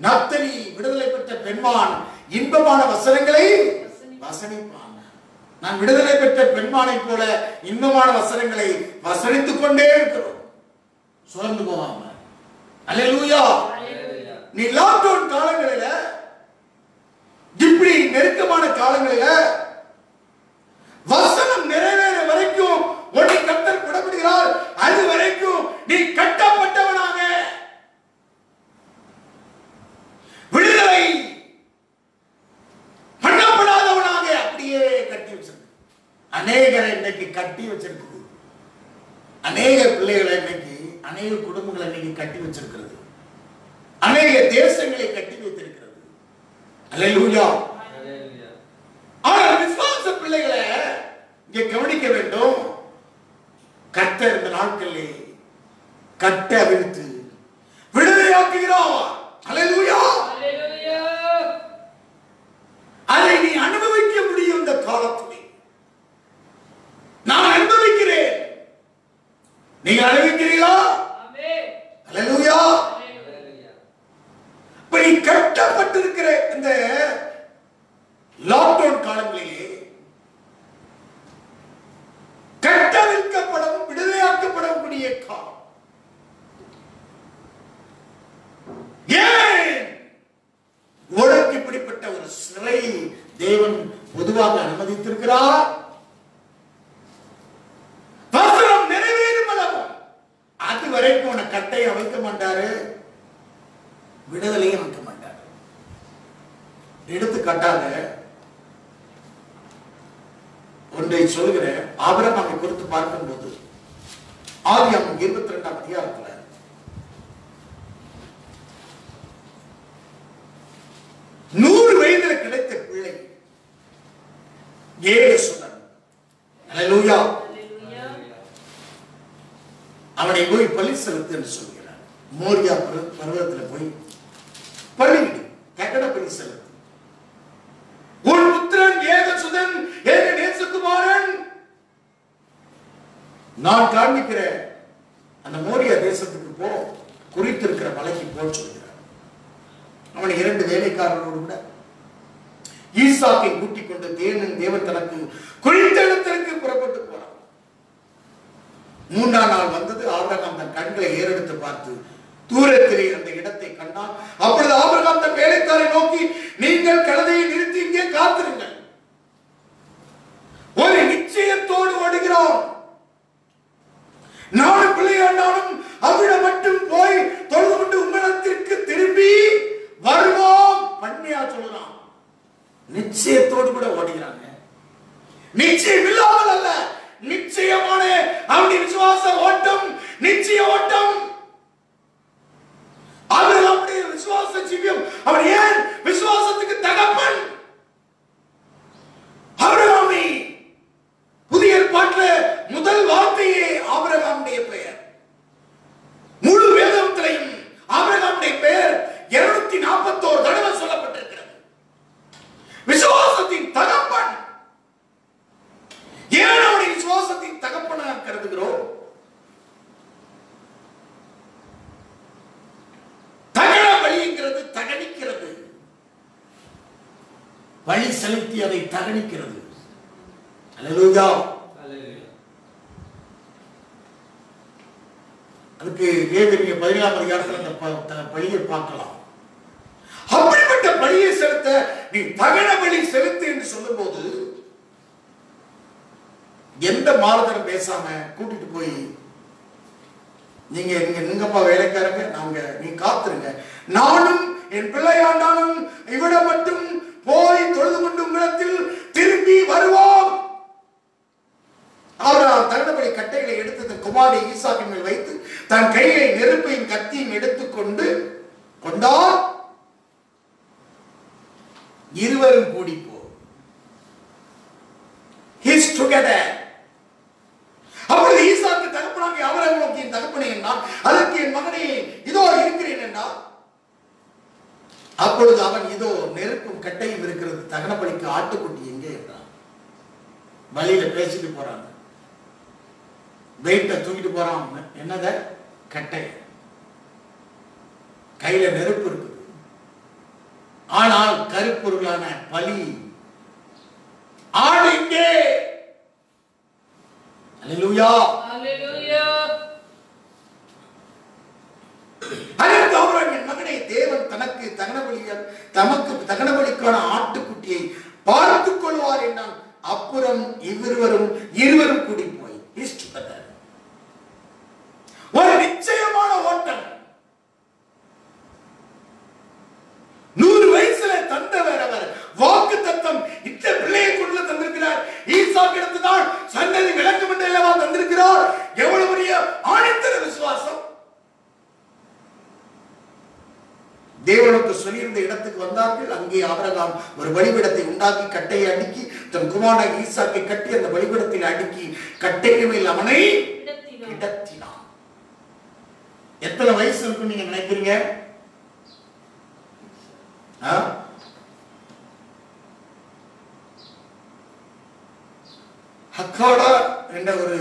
நப்தலி விடுதலை பெற்ற பெண்மான் இன்பமான வசனங்களை வசனிப்பான். நான் விடுதலை பெற்ற பெண்மானை போல இன்பமான வசனங்களை வசனித்துக் கொண்டே இருக்கிறோம், சோர்ந்து போகாம. அல்லேலூயா. நீ லாக்டவுன் காலங்களில, இப்படி நெருக்கமான காலங்களில வசனம் நிறைவேற வரைக்கும் உன்னை கர்த்தர் புடமிடுகிறார். அது வரைக்கும் நீ கட்டப்பட்டவனாக, விடுதலை பண்ணப்படாதவனாக அப்படியே கட்டி வச்சிருக்கு. அநேகரை இன்னைக்கு கட்டி வச்சிருக்குது. அநேக பிள்ளைகளை இன்னைக்கு, அநேக குடும்பங்களை இன்னைக்கு கட்டி வச்சிருக்கிறது. அநேக தேசங்களை கட்டி வைத்திருக்கிறது. அல்லேலூயா. ஆனால் விசுவாச பிள்ளைகளை இங்கே கவனிக்க வேண்டும். கர்த்தர் இந்த நாட்களிலே கட்ட அவிழ்த்து விடுதலையாக்குகிறார். அல்லேலூயா. அதை நீ அனுபவிக்க முடியும். இந்த காலத்திலே நான் அனுபவிக்கிறேன். நீங்கள் அனுபவிக்கிறீர்களா? அல்லேலூயா. இப்ப நீ கட்டப்பட்டிருக்கிற இந்த லாக்டவுன் காலங்களிலே கட்டவிழ்க்கப்படவும் விடுதலையாக்கப்படக்கூடிய காலம். ஏன் உனக்கு இப்படிப்பட்ட ஒரு சிறை தேவன் பொதுவாக அனுமதித்திருக்கிறார்? வசனம் நிறைவேறும் அளவு. அது வரைக்கும் உன கட்டையை அவிழ்க்க மாட்டாரு, விடுதலையும் அவிழ்க்க மாட்டாரு. எடுத்துக்காட்டாக ஒன்றை சொல்கிறேன். ஆபிரகாமை குறித்து பார்க்கும்போது ஆதியாகமம் 22ஆம் அதிகாரத்துல 100 வயதுல கிடைத்த பிள்ளை ஏசுதன். அல்லேலூயா. அவனை போய் பலி செலுத்து என்று சொல்கிறார். மோரியா பர்வதத்துல போய் பலியிடு, கட்டட பலி செலுத்து. உன் புத்திரன் ஏகசுதன், ஏக நேசகுமாரன் நான் காண்பிக்கிற அந்த மோரியா தேசத்துக்கு போ, குறித்திருக்கிற மலைக்கு போ சொல்கிறார். அவனை 2 வேலைக்காரர்களோடு கூட ஈசாக்கை கூட்டிக் கொண்டு தேவன் தனக்கு குறித்த இடத்திற்கு புறப்பட்டு போறான். 3ஆம் நாள் வந்தது. ஆபிரகாம் தன் கண்களை ஏறெடுத்து பார்த்து தூரத்திலே அந்த இடத்தை கண்டான். அப்பொழுது ஆபிரகாம் தன் வேலைக்காரை நோக்கி, நீங்கள் கழுதையை நிறுத்தி இங்கே காத்திருங்கள், ஒரு நிச்சயத்தோடு ஓடுகிறோம். நானும் பிள்ளையாண்டாலும் அவ்விடம் மட்டும் போய் தொழுது கொண்டு உங்களிடத்திற்கு திரும்பி வருவோம். பண்ணியா சொல்றான். நிச்சயத்தோடு கூட ஓடுகிறாங்க. நிச்சயம் இல்லாத பழி செலுத்தி அதை தகனிக்கிறது. அல்லேலூயா. அதுக்கு லேவியர் 17ஆம் அதிகாரத்தில் அந்த பழியை பார்க்கலாம். அப்படிப்பட்ட பழியை செலுத்த நீ தகன பலி செலுத்து என்று சொல்லும் போது எந்த மாறுதலும் பேசாம கூட்டிட்டு போய் நீங்கப்பா வேலைக்காரங்க, நீ காத்துருங்க, நானும் என் பிள்ளையாண்டானும் இவிட மட்டும் போய் தொழுது கொண்டு உங்களிடத்தில் திரும்பி வருவோம். அவர் தகனபலி கட்டைகளை எடுத்து தன் குமாரனை ஈசாக்கின் மேல் வைத்து தன் கையை நெருப்பையும் கத்தியும் எடுத்துக்கொண்டு கொண்டார். இருவரும் கூடி போ. He's together. அப்பொழுது ஈசாக்கு தகப்பனாகிய ஆபிரகாமை நோக்கி, என் தகப்பனே என்றான். அதற்கு, என் மகனே இதோ இருக்கிறேன் என்றான். அப்பொழுது அவன், இதோ நெருப்பும் கட்டையும் இருக்கிறது, தகன பலிக்கு ஆட்டுக்குட்டி எங்கே என்றான். வழியில பேசிட்டு போறாங்க, வெயிட்ட தூக்கிட்டு போறான். என்னத கட்டை, கையில நெருப்பு இருக்குது. ஆனால் கருப்பொருளான பலி ஆடு எங்கே? அல்லேலூயா, அல்லேலூயா. அதற்கு ஆபிரகாம், என் மகனே, தேவன் தனக்கு தகன பலிக்கான ஆட்டுக்குட்டியை பார்த்துக் கொள்வார் என்றான். அப்புறம் இருவரும் கூடி போய் இஷ்டப்பட்டார். ஒரு நிச்சயமான ஓட்டம். 100 வயசுல தந்தவர் அவர். வாக்கு தத்தம் இந்த பிள்ளையை கொண்டு தந்திருக்கிறார். ஈசாக்கிடத்து தான் சந்ததி விளக்கம் என்று அல்லவா தந்திருக்கிறார். எவ்வளவு பெரிய ஆணித்தர விசுவாசம். தேவனுக்கு சொல்லியிருந்த இடத்துக்கு வந்தார்கள். அங்கே ஆபிரகாம் ஒரு பலிபீடத்தை உண்டாக்கி கட்டையை அடுக்கி தன் குமாரனாகிய ஈசாக்கை கட்டி அந்த பலிபீடத்தில் அடுக்கி கட்டைக்கு மேல் அவனை கிடத்தினான். எத்தனை வயசு இருக்கும் நீங்க நினைக்கிறீங்க? ஹக்காடா என்ற ஒரு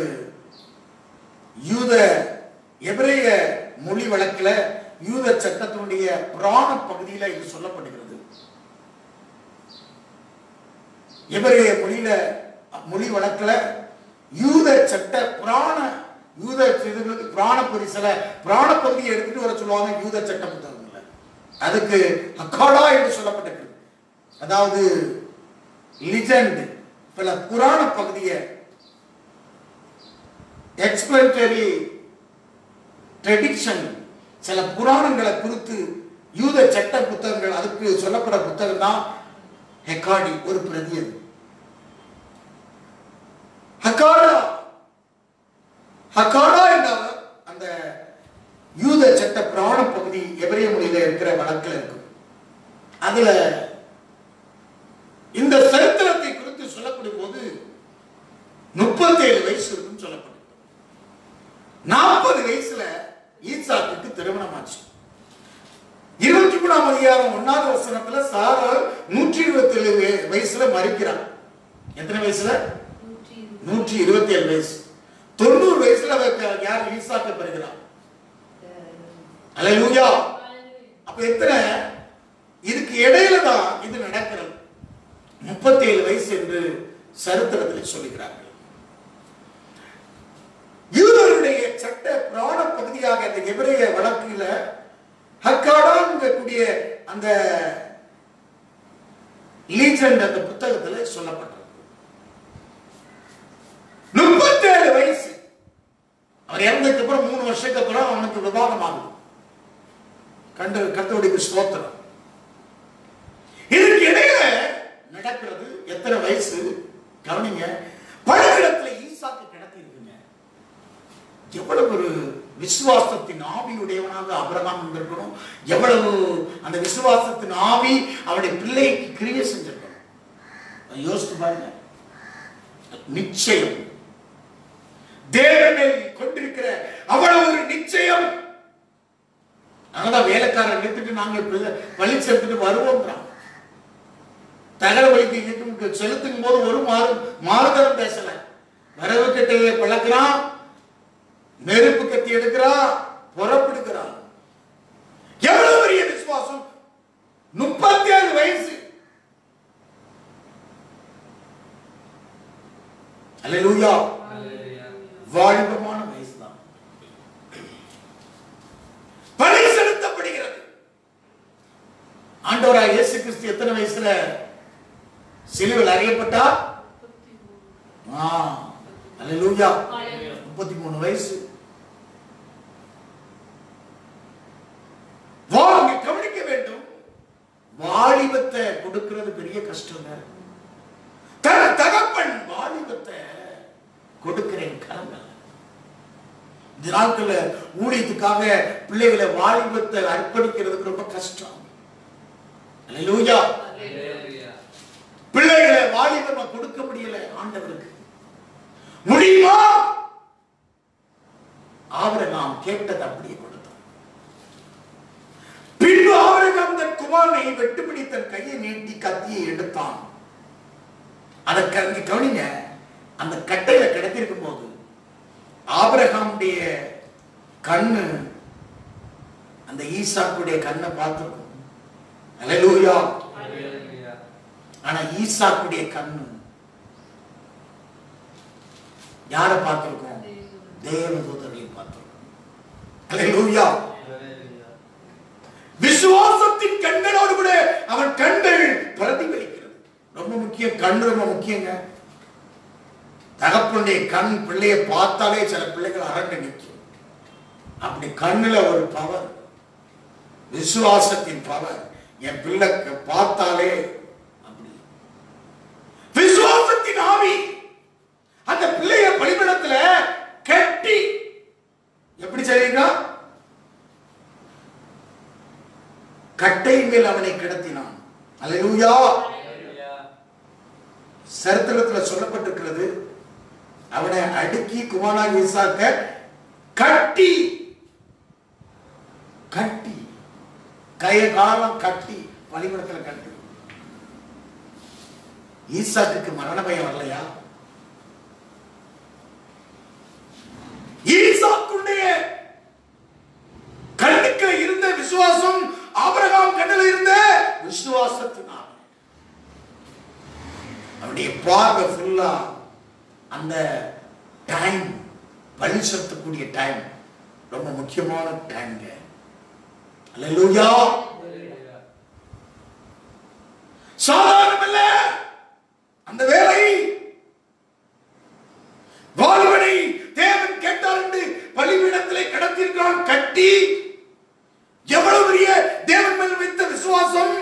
யூத எபிரேய மொழி வழக்கில், யூத சட்டத்தினுடைய புராண பகுதியில் இது சொல்லப்படுகிறது. எபிரேய மொழி வழக்கில் யூத சட்ட யூத புராண பகுதியை எடுத்துட்டு வர சொல்லுவாங்க. யூத சட்ட புத்தகங்கள்ல அதுக்கு ஹக்காடா என்று சொல்லப்பட்டிருக்கிறது. அதாவது லிஜெண்ட், பல புராண பகுதியை, எக்ஸ்பிளனேட்டரி ட்ரெடிஷன், சில புராணங்களை குறித்து யூத சட்ட புத்தகங்கள், அதுக்கு சொல்லப்பட புத்தகம் தான் ஹெக்காடி, ஒரு பிரதி. அது ஹக்காடா என்றால் அந்த யூத சட்ட புராண பகுதி எபிரேய மொழியில இருக்கிற வழக்கில் இருக்கும். அதுல இந்த சரித்திரத்தை குறித்து சொல்லப்படும் போது 37 வயசு இருக்குன்னு சொல்லப்படும். 40 வயசுல ஈசாக்குக்கு திருமணம் ஆச்சு. 23ஆம் அதிகாரம் 1வது வசனத்துல சாராள் 127 வயசுல மரிக்கிறார். எத்தனை வயசுல? 127 வயசு. 90 வயசுல யார்? ஈசாக்கு பெறுகிறார். அல்லேலூயா. அப்ப எத்தனை? இதுக்கு இடையில தான் இது நடக்கிறது. 37 வயசு என்று சரித்திரத்தில் சொல்லுகிறார்கள். யூதருடைய சட்ட புராண பகுதியாக இந்த எபிரேய வழக்கில ஹக்காடா கூடிய அந்த லீஜெண்ட் அந்த புத்தகத்தில் சொல்லப்பட்டது. 37 வயசு. அவர் இறந்ததுக்கு அப்புறம் 3 வருஷத்துக்கு அப்புறம் அவனுக்கு விவாதம் ஆகுது. கர்த்தருடைய ஸ்தோத்திரம். இதுக்கு இடையில நடக்கிறது எத்தனை வயசு? கவனிங்க. பலிபீடத்துல ஈசாக்கு கிடத்தி இருக்குங்க. எவ்வளவு ஒரு விசுவாசத்தின் ஆவியுடையவனாக ஆபிரகாம் இருந்திருக்கணும். எவ்வளவு அந்த விசுவாசத்தின் ஆவி அவருடைய பிள்ளைக்கு கிரியை செஞ்சிருக்கணும். யோசித்து பாருங்க. நிச்சயம் தேவனில் கொண்டிருக்கிற அவ்வளவு ஒரு நிச்சயம். அதனால வேலைக்காரன் எடுத்துட்டு நாங்கள் பலி செலுத்திட்டு வருவோம். தகர வலிக்கு செலுத்தும் போது ஒரு மாறுதலும் பேசல. வரவு கட்டையை பழக்கிறான், நெருப்பு கத்தி எடுக்கிறான், புறப்படுகிறான். எவ்வளவு பெரிய விசுவாசம். 37 வயசு. ஆண்டவராய் இயேசு கிறிஸ்து எத்தனை வயசுல சிலுவையில் அறையப்பட்டார்? அல்லேலூயா, 33 வயசு. கவனிக்க வேண்டும், வாலிபத்தை கொடுக்கிறது பெரிய கஷ்டம். தகப்பன் வாலிபத்தை கொடுக்கிறேன் கரங்கள். இந்த நாட்கள்ல ஊழியத்துக்காக பிள்ளைகளை வாலிபத்தை அர்ப்பணிக்கிறதுக்கு ரொம்ப கஷ்டம். அல்லேலூயா, பிள்ளைகளை வாலிபமா கொடுக்க முடியல ஆண்டவருக்கு. முடியுமா? ஆபிரகாம் கேட்டது அப்படியே கொடுத்தான். பின்பு ஆபிரகாம் தன் குமாரனை வெட்டுப்பிடி தன் கையை நீட்டி கத்தியை எடுத்தான். அதை கவனிங்க, அந்த கட்டையில கிடைத்திருக்கும் போது ஆபிரகாமுடைய கண்ணு அந்த ஈசாக்குடைய கண்ணை பார்த்திருக்கும். அல்லேலூயா. ஆனா ஈசாக்குடைய கண்ணு யாரை பார்த்திருக்கோம்? தேவதூதர்களை பார்த்திருக்கோம். அல்லேலூயா. விசுவாசத்தின் கண்களோடு கூட அவன் கண்கள் பிரதிபலிக்கிறது. ரொம்ப முக்கியம், கண் ரொம்ப முக்கியங்க. தகப்பனுடைய கண் பிள்ளையை பார்த்தாலே சில பிள்ளைகள் அரண்டு நிற்கும். அப்படி கண்ணுல ஒரு பவர், விசுவாசத்தின் பவர். என் பிள்ளை பார்த்தாலே அப்படி விசுவாசத்தின் ஆவி அந்த பிள்ளைய பலிபீடத்துல கட்டி எப்படி செய்யுங்க? கட்டை மேல் அவனை கிடத்தினான். அல்லேலூயா. சரித்திரத்தில் சொல்லப்பட்டிருக்கிறது, அவனை அடுக்கி குமாரனாகிய ஈசாக்க கட்டி கட்டி கைய காலம் கட்டி பலிபீடத்தில் கட்டி. ஈசாக்குக்கு மரண பயம் வரலையா? ஈசாக்குடைய கண்ணுக்கு இருந்த விசுவாசம் ஆபிரகாம் கண்ணில் இருந்த விசுவாசத்தினால் அவருடைய பார்வை ஃபுல்லா அந்த டைம், பலி செலுத்தக்கூடிய டைம் ரொம்ப முக்கியமான டைம்ங்க. அல்லேலூயா. சாதாரணமல்ல அந்த வேலை. வாலிபனை தேவன் கேட்டார் என்று பலிபீடத்திலே கடத்திருக்கிறான் கட்டி. எவ்வளவு பெரிய தேவன் மேல் வைத்த விசுவாசம்.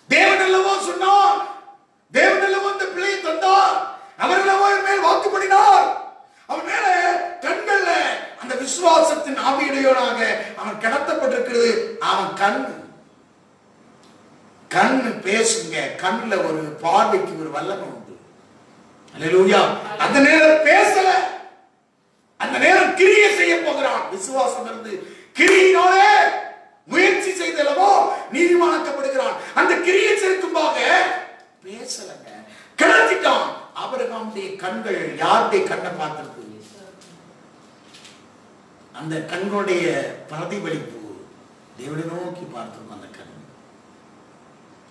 தேவன் அல்லவோ சொன்னார், தேவன் அல்லவோ அந்த பிள்ளையை தந்தார், அவர் அல்லவோ மேல் வாக்கு பண்ணினார். அவன் மேல கண்கள்ல அந்த விசுவாசத்தின் ஆவியுடையவனாக அவன் கடத்தப்பட்டிருக்கிறது. அவன் கண்ணு பேசுங்க. கண்ணுல ஒரு பார்வைக்கு ஒரு வல்லமை உண்டு. அல்லேலூயா. அந்த நேரம் பேசல, அந்த நேரம் கிரியை செய்ய போகிறான். விசுவாசம் இருந்து கிரியினாலே முயற்சி செய்தலவோ நீதிமானாக்கப்படுகிறான். அந்த கிரியை சேர்க்கும்பாக பேசலங்க, கடத்திட்டான். ஆபிரகாமுடைய கண்கள் யாருடைய கண்ணை பார்த்திருக்கு? அந்த கண்களுடைய பிரதிபலிப்பு தேவனை நோக்கி பார்த்திருக்கும் அந்த கண்.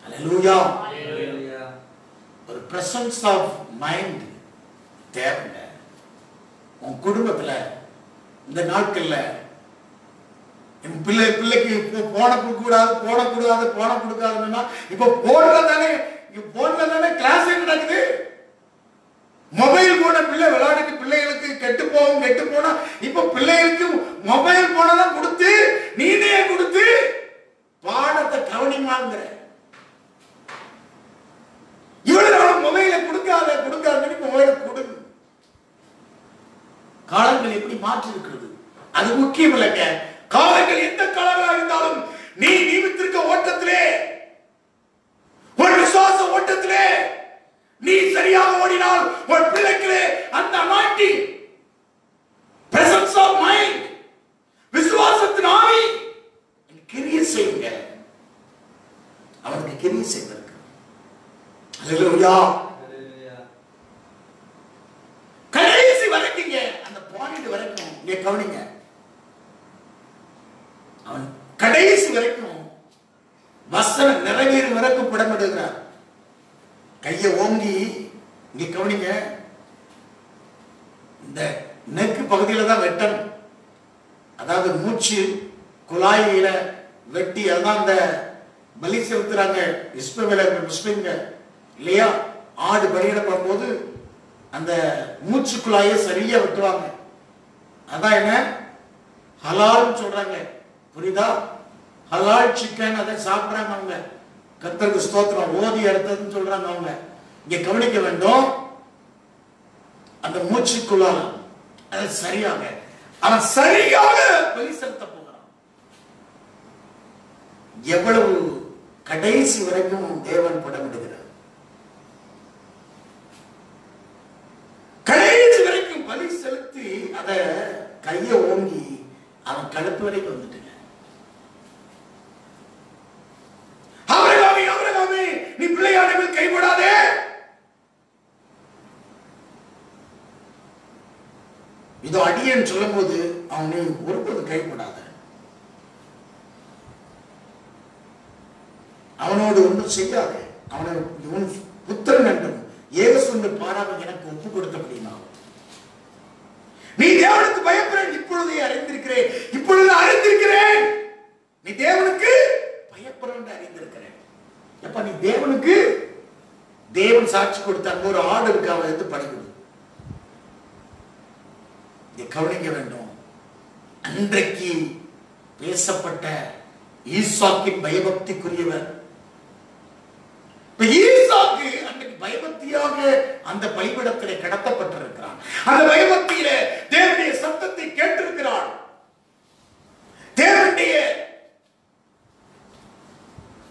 அல்லேலூயா. ஒரு பிரசன்ஸ் ஆஃப் மைண்ட் தேவைங்க. உன் குடும்பத்துல இந்த நாட்கள்ல என் பிள்ளைக்கு போன கொடுக்காதுன்னா இப்ப போன்ல தானே கிளாஸ் நடக்குது. மொபைல் போன பிள்ளை விளையாடுக்கு பிள்ளைகளுக்கு கெட்டு போனா இப்ப பிள்ளைகளுக்கு மொபைல் போனதான் கொடுத்து நீனே கொடுத்து பாடத்தை கவனிமாங்கிற. இவ்வளவு மொபைல கொடுக்காத மொபைல கொடு. காலங்கள் எப்படி மாற்றி இருக்கிறது அது முக்கியம் இல்லைங்க. காலங்கள் எந்த காலங்களாக இருந்தாலும் நீ நியமித்திருக்க ஓட்டத்திலே, ஒரு விசுவாச ஓட்டத்திலே நீ சரியாக ஓடினால் ஒரு பிள்ளைக்கு அந்த அனாயிண்டிங், பிரசன்ஸ் ஆஃப் மைண்ட், விசுவாசத்தின் ஆவி கிரியை செய்யுங்க. அவனுக்கு கிரியை செய்திருக்கு. அல்லேலூயா. கடைசி வரைக்கும் அந்த பாயிண்ட் வரைக்கும் இங்க கவனிங்க. அவன் கடைசி வரைக்கும் வசனம் நிறைவேறும் வரைக்கும் புடமிடுகிறார். கையை ஓங்கி இங்க கவனிங்க. இந்த நெக்கு பகுதியில தான் வெட்டணும். அதாவது மூச்சு குழாயில வெட்டி, அதுதான் அந்த பலி செலுத்துறாங்க இஸ்ரவேலர்கள் முஸ்லிம்ங்க இல்லையா? ஆடு பலியிடப்படும் போது அந்த மூச்சுக்குள்ளாயே சரியா வெட்டுவாங்க. அதான் என்ன ஹலால் சொல்றாங்க, புரியுதா? ஹலால் சிக்கன் அதை சாப்பிடுறாங்க அவங்க. கர்த்தருக்கு ஸ்தோத்திரம், ஓதி எடுத்ததுன்னு சொல்றாங்க அவங்க. இங்க கவனிக்க வேண்டும், அந்த மூச்சுக்குள்ளால் அது சரியாக அவன் சரியாக பலி செலுத்த போகிறான். எவ்வளவு கடைசி வரைக்கும் தேவன் படமிடுகிறார். கடைசி வரைக்கும் பலி செலுத்தி அத கைய ஓங்கி அவன் கழுத்து வரைக்கும் வந்துட்டு, ஆபிரகாமே நீ பிள்ளையானவள் கைவிடாதே, இதோ அடியேன்னு சொல்லும் போது அவனை ஒருபோது கைவிடாத, அவனோடு ஒன்றும் செய்யாதே, அவனை புத்திரன் என்றும் ஏக சொன்ன பாராமல் எனக்கு ஒப்பு கொடுத்தபடினா நீ தேவனுக்கு பயப்படுறேன், இப்பொழுதே அறிந்திருக்கிறேன், இப்பொழுது அறிந்திருக்கிறேன் நீ தேவனுக்கு பயப்படுறேன் அறிந்திருக்கிறேன். எப்ப நீ தேவனுக்கு, தேவன் சாட்சி கொடுத்த ஒரு ஆடு இருக்கு, அவன் எடுத்து படிக்கணும். கவனிக்க வேண்டும், அன்றைக்கு பேசப்பட்ட ஈசாக்கின் பயபக்திக்குரியவர், ஈசாக்கு அன்றைக்கு பயபக்தியாக அந்த பலிபீடத்திலே கடத்தப்பட்டிருக்கிறான். அந்த பயபக்தியில தேவனுடைய சத்தத்தை கேட்டிருக்கிறான், தேவனுடைய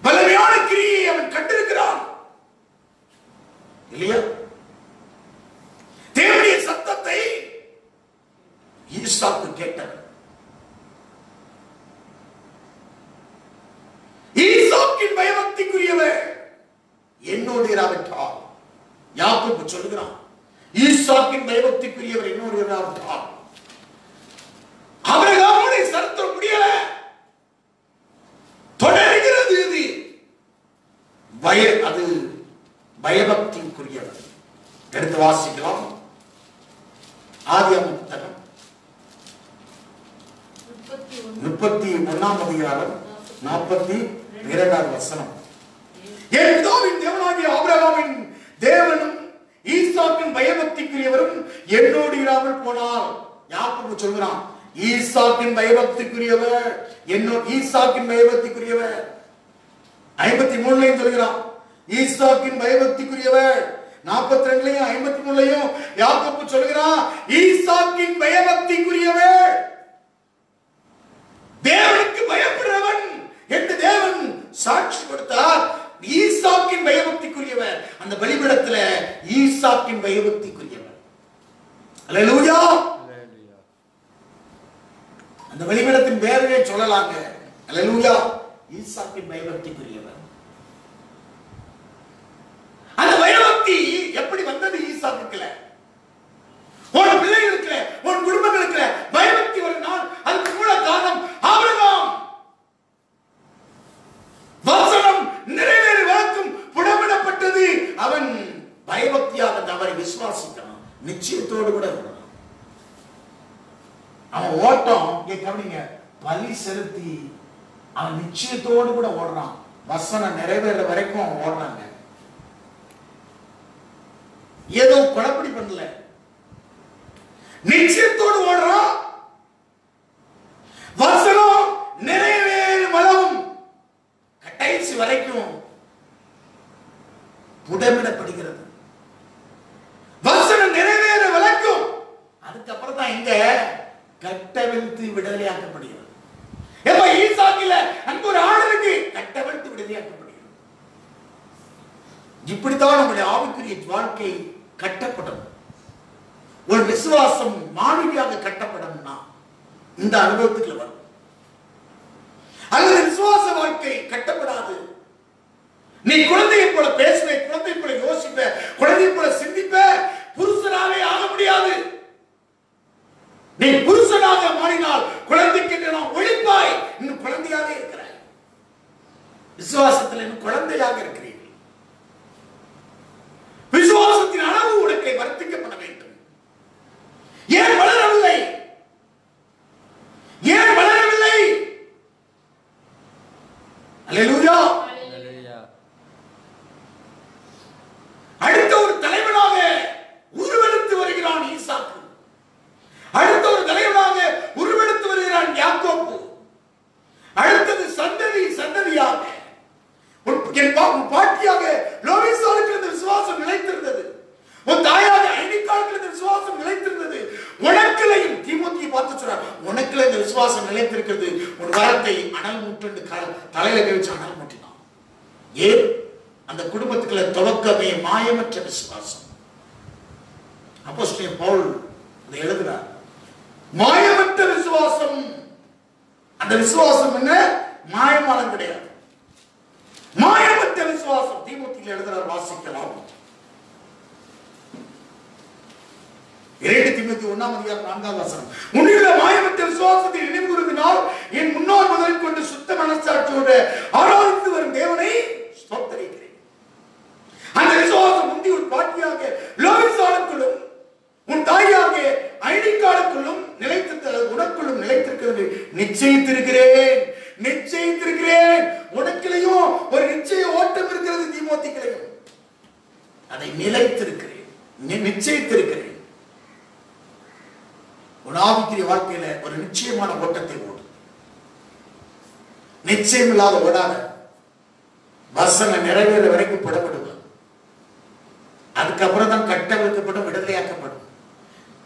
வல்லமையான கிரியை அவன் கண்டிருக்கிறான் இல்லையா? தேவனுடைய சத்தத்தை ஈசாக்கு கேட்டார். ஈசாக்கின் பயபக்திக்குரியவர் என்னோடு இராவிட்டால், யாக்கோபு சொல்லுகிறான், ஈசாக்கின் பயபக்திக்குரியவர் என்னோடு இராவிட்டால் ஆபிரகாமோடு சரித்திரம் முடியல, தொடர்கிறது. இது அது பயபக்திக்குரியவர். எடுத்து வாசிக்கலாம், ஆதியாகமம் புத்தகம் 31ஆம் அதிகாரம் 42வது வசனம். என் பிதாவின் தேவனாகிய ஆபிரகாமின் தேவனும் ஈசாக்கின் பயபக்திக்குரியவரும் என்னோடு இராமல் போனார். யாக்கோபு சொல்கிறான், ஈசாக்கின் பயபக்திக்குரியவர் ஈசாக்கின் பயபக்திக்குரியவர் 53லையும் சொல்கிறான், ஈசாக்கின் பயபக்திக்குரியவர் 42லையும் 53லையும் யாக்கோபு சொல்கிறான், ஈசாக்கின் பயபக்திக்குரியவர் தேவனுக்கு பயப்படுறவன் என்று தேவன் சாட்சி கொடுத்தார். ஈசாக்கின் பயபக்திக்குரியவர், அந்த பலிபீடத்துல ஈசாக்கின் பயபக்திக்குரியவர். அல்லேலூயா. அந்த பலிபீடத்தின் பேரையே சொல்லலாங்க. அல்லேலூயா. ஈசாக்கின் பயபக்திக்குரியவர். அந்த பயபக்தி எப்படி வந்தது ஈசாக்குல? உன் பிள்ளைகளுக்கு, உன் குடும்பங்களுக்கு பயபக்தி வருனால் அதுக்கு மூல காரணம் ஆபிரகாம். வசனம் நிறைவேறி வழக்கும் புடமிடப்பட்டது. அவன் பயபக்தியாக தவறி விசுவாசிக்கிறான், நிச்சயத்தோடு கூட வரலாம். அவன் ஓட்டம் கவனிங்க, பலி செலுத்தி அவன் நிச்சயத்தோடு கூட ஓடுறான். வசனம் நிறைவேற வரைக்கும் அவன் ஓடுறாங்க. ஏதோ குழப்படி பண்ணல, நிச்சயத்தோடு ஓடுறான். வசனம் நிறைவேறும் அளவும் கடைசி வரைக்கும் புடமிடப்படுகிறது. வசனம் நிறைவேற வரைக்கும், அதுக்கப்புறம் தான் இங்க கட்டவிழ்த்து விடுதலையாக்கப்படுகிறது. எப்ப ஈசாக்கில அங்கு ஒரு ஆளுக்கு கட்டவிழ்த்து விடுதலையாக்கப்படுகிறது. இப்படித்தான் நம்முடைய ஆவிக்குரிய வாழ்க்கை கட்டப்படும். ஒரு விசுவாசம் மாணவியாக கட்டப்படும்னா இந்த அனுபவத்துக்குள்ள வரும். அல்லது விசுவாச வாழ்க்கை கட்டப்படாது. நீ குழந்தையை போல பேசுவே, குழந்தை போல யோசிப்ப, குழந்தை போல சிந்திப்ப, புருஷனாவே ஆக முடியாது. நீ புருஷனாக மாறினால் குழந்தைக்கு நாம் ஒழிப்பாய். இன்னும் குழந்தையாக இருக்கிறாய். விசுவாசத்தில் இன்னும் குழந்தையாக இருக்கிறீர்கள். விசுவாசத்தின் அளவு உனக்கு வர்த்திக்கப்பட வேண்டும். ஏன் வளரவில்லை? ஏன் வளரவில்லை? அல்லேலூயா. குடும்பத்துக்குள்ள இந்த விசுவாசம் நிலைத்திருக்கிறது. ஒரு வரத்தை அனல் மூட்டு தலையில கழிச்சு அனல் மூட்டினான். ஏன்? அந்த குடும்பத்துக்குள்ள துவக்கமே மாயமற்ற விசுவாசம். அப்போஸ்தலன் பவுல் அதை எழுதுகிறார். மாயமற்ற விசுவாசம். அந்த விசுவாசம் என்ன? மாயமானம் கிடையாது. மாயமற்ற விசுவாசம். தீமோத்தேயுவில் எழுதுகிறார், வாசிக்கலாம். 2 தீமோத்தேயு 1:4 உன்னிலுள்ள மாயமற்ற விசுவாசத்தை நினைவு கூர்ந்தினால் என் முன்னோர் முதல் கொண்டு சுத்த மனசாட்சியோடு ஆராதித்து வரும் தேவனை ஸ்தோத்திரிக்கிறேன். அந்த விசுவாசம் முந்தி உன் பாட்டியாக லோயிசாளுக்குள்ளும் உன் தாயாக ஐடிக்காலுக்குள்ளும் நிலைத்திருக்கிறது, உனக்குள்ளும் நிலைத்திருக்கிறது நிச்சயித்திருக்கிறேன். நிச்சயித்திருக்கிறேன். உனக்குள்ளேயும் ஒரு நிச்சய ஓட்டம் இருக்கிறது, தீமோத்தேயுக்குள்ளேயும். அதை நிலைத்திருக்கிறேன், நிச்சயித்திருக்கிறேன். ஒரு ஆவிக்குரிய வாழ்க்கையில ஒரு நிச்சயமான ஓட்டத்தை ஓடு. நிச்சயம் இல்லாத ஓடாத. வசனம் நிறைவேற வரைக்கும் புறப்படுவது. அதுக்கப்புறம் தான் கட்டவிழ்க்கப்படும், விடுதலையாக்கப்படும்.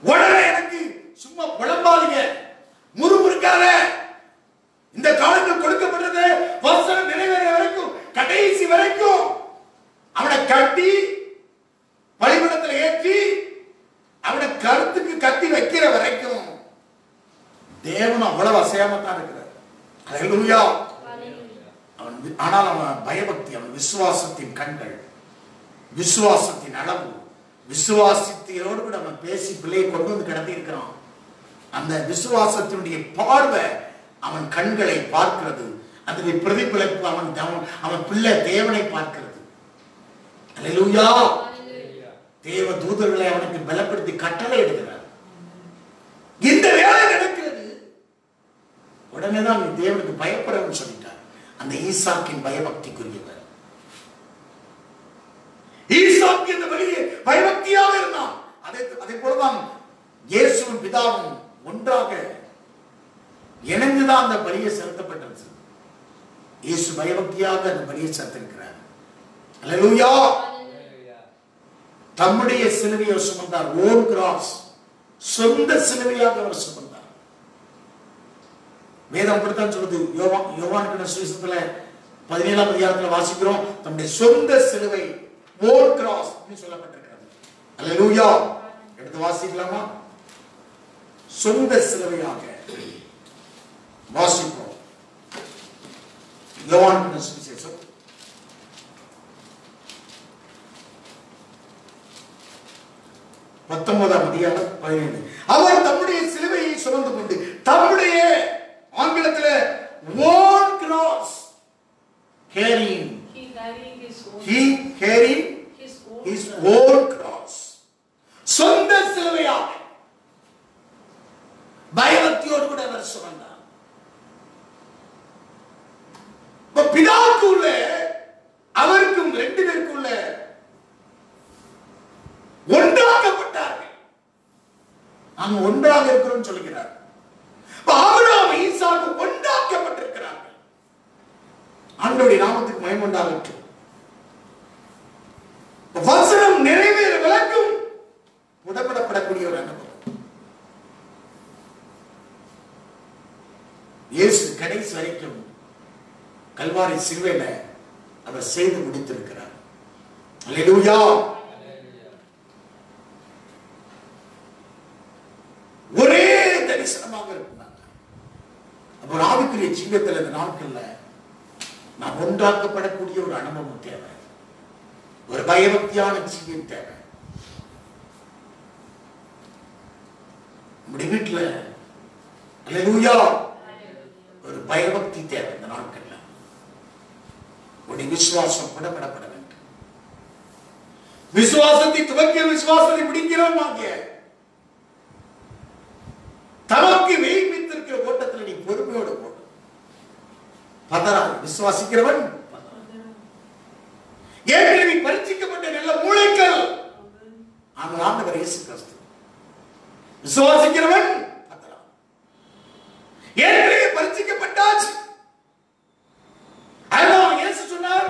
உடனே எனக்கு சும்மா புலம்பாதீங்க, முறுமுறுக்காத. இந்த காலத்தில் கொடுக்கப்பட்டது வசனம் நிறைவேற வரைக்கும், கடைசி வரைக்கும் அவனை கட்டி பலிபீடத்தில் ஏற்றி அவனை கருத்துக்கு கத்தி வைக்கிற வரைக்கும் தேவன் அவ்வளவு அசையாம தான் இருக்கிறார். ஹல்லேலூயா. ஆனால் அவன் பயபக்தி, அவன் விசுவாசத்தின் கண்கள், விசுவாசத்தின் அளவு, விசுவாசத்தோடு கூட அவன் பேசி பிள்ளையை கொண்டு வந்து கிடத்தி இருக்கிறான். அந்த விசுவாசத்தினுடைய பார்வை அவன் கண்களை பார்க்கிறது. அதனுடைய பிரதிபலிப்பு அவன் பிள்ளை தேவனை பார்க்கிறது. ஹல்லேலூயா. தேவ தூதர்களை அவனுக்கு பலப்படுத்தி கட்டளை எடுக்கிறார். இந்த வேலை நடக்கிறது. உடனே தான் நீ தேவனுக்கு பயப்படணும்னு சொல்லிட்டார். அந்த ஈசாக்கின் பயபக்திக்குரியவர். ஈசாக்கு இந்த வழியே பயபக்தியாக இருந்தான். அதே போலதான் இயேசுவின் பிதாவும் ஒன்றாக இணைந்துதான் அந்த பலியை செலுத்தப்பட்டது. இயேசு பயபக்தியாக அந்த பலியை செலுத்திருக்கிறார். ஹல்லேலூயா. தம்முடைய சிலுவையை சுமந்தார். ஓன் கிராஸ், சொந்த சிலுவையாக அவர் சுமந்தார். வேதம் அப்படித்தான் சொல்லுது. யோவான் சுவிசேஷத்துல 17ஆம் அதிகாரத்துல வாசிக்கிறோம், தம்முடைய சொந்த சிலுவை ஓன் கிராஸ் சொல்லப்பட்டிருக்கிறது. ஹல்லேலூயா. எடுத்து வாசிக்கலாமா? சொந்த சிலுவையாக வாசிப்போம். யோவான் சுவிசேஷம் 19ஆம் அதிகாரம் 17. அவர் தம்முடைய சிலுவையை சுமந்து கொண்டு தம்முடைய, ஆங்கிலத்தில் own cross carrying, he carried his own cross, சொந்த சிலுவையாக பயபக்தியோடு கூட அவர் சுமந்தார். பிதாவுக்குள்ள அவருக்கும் 2 பேருக்குள்ள ஒன்றாக்கப்பட்டார்கள். நாங்கள் ஒன்றாக இருக்கிறோம் சொல்கிறார். ஆபிரகாம் ஈசாக்கு ஒன்றாக்கப்பட்டிருக்கிறார்கள். ஆண்டவருடைய நாமத்துக்கு மகிமை உண்டாகட்டும். வசனம் நிறைவேற விளக்கும் புடப்படப்படக்கூடிய ஒரு அனுபவம். இயேசு கடைசி வரைக்கும் கல்வாரி சிலுவையில அவர் செய்து முடித்திருக்கிறார். அல்லேலூயா. ஒரே தரிசனமாக இருந்தாங்க. அப்ப ஆவிக்குரிய ஜீவியத்தில் இந்த நாட்கள்ல நாம் ஒன்றாக்கப்படக்கூடிய ஒரு அனுபவம் தேவை. ஒரு பயபக்தியான ஜீவியம் தேவை. நம்முடைய வீட்டுல அல்லேலூயா ஒரு பயபக்தி தேவை. இந்த நாட்கள்ல உடைய விசுவாசம் புடப்படப்பட வேண்டும். விசுவாசத்தை துவக்கிய விசுவாசத்தை முடிக்கிறோம். தமக்கு வைத்திருக்கிற ஓட்டத்தில் நீ பொறுமையோடு போடு. பதறாது. விசுவாசிக்கிறவன் ஏற்கனவே பரிட்சிக்கப்பட்ட நல்ல மூளைகள் ஆண்டவர் இயேசு கிறிஸ்து. விசுவாசிக்கிறவன் பதறாது. ஏற்கனவே பரிட்சிக்கப்பட்டாச்சு. அதனால இயேசு சொன்னார்,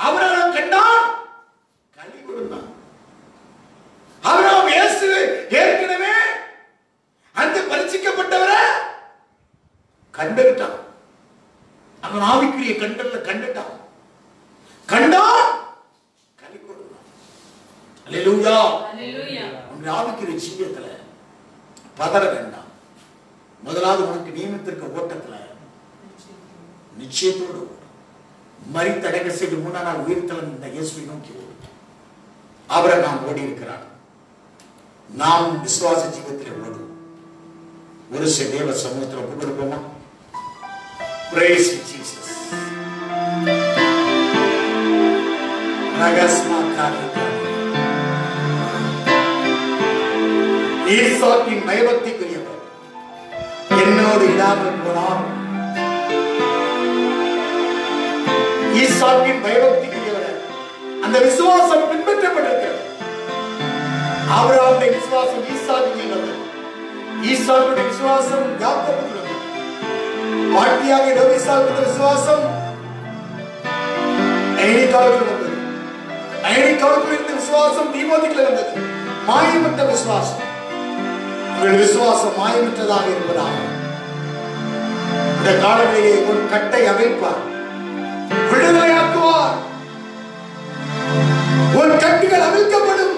ஆபிரகாம் கண்டான் களி கூர்ந்தான். ஆபிரகாம் இயேசு ஏற்கனவே அந்த பரிட்சிக்கப்பட்டவரை கண்டுட்டான். அவன் ஆவிக்குரிய கண்டல்ல கண்டுட்டான். கண்டா கனி கொடுத்தான். அல்லேலூயா. அல்லேலூயா. உன் ஆவிக்குரிய ஜீவியத்துல பதற வேண்டாம். முதலாவது உனக்கு நியமித்திருக்க ஓட்டத்துல நிச்சயத்தோடு மரித்தடங்க செய்து 3ஆம் நாள் உயிர்த்தெழுந்த இந்த இயேசுவை நோக்கி ஓடு. ஆபிரகாம் ஓடி இருக்கிறான். நாம் விசுவாச ஜீவியத்தில் ஓடு. ஒரு சில தேவ சமூகத்தில் ஒப்பு கொடுப்போமா? Praise Jesus. ரகஸ்மா காரிகா ஈசாக்கின் பயபக்திக்குரியவர் என்னோடு இடாமல் போனார். ஈசாக்கின் பயபக்திக்குரியவர் அந்த விசுவாசம் பின்பற்றப்பட்டிருக்கிறது. ஆபிரகாமுடைய விசுவாசம் ஈசாக்கில் வந்தது. ஈசாக்குடைய விசுவாசம் யாக்கோபுக்கு வந்தது. பாட்டியாக லோகிசாவுடைய விசுவாசம் ஐனிகாவுக்கு வந்தது. ஐனிகாவுக்கு இருந்த விசுவாசம் தீமோத்தேயுக்கு வந்தது. மாயமற்ற விசுவாசம். உங்கள் விசுவாசம் மாயமற்றதாக இருப்பதாக இந்த காலங்களிலே உன் கட்டை அவிழ்ப்பார், விடுதலையாக்குவார். உன் கட்டுகள் அவிழ்க்கப்படும்,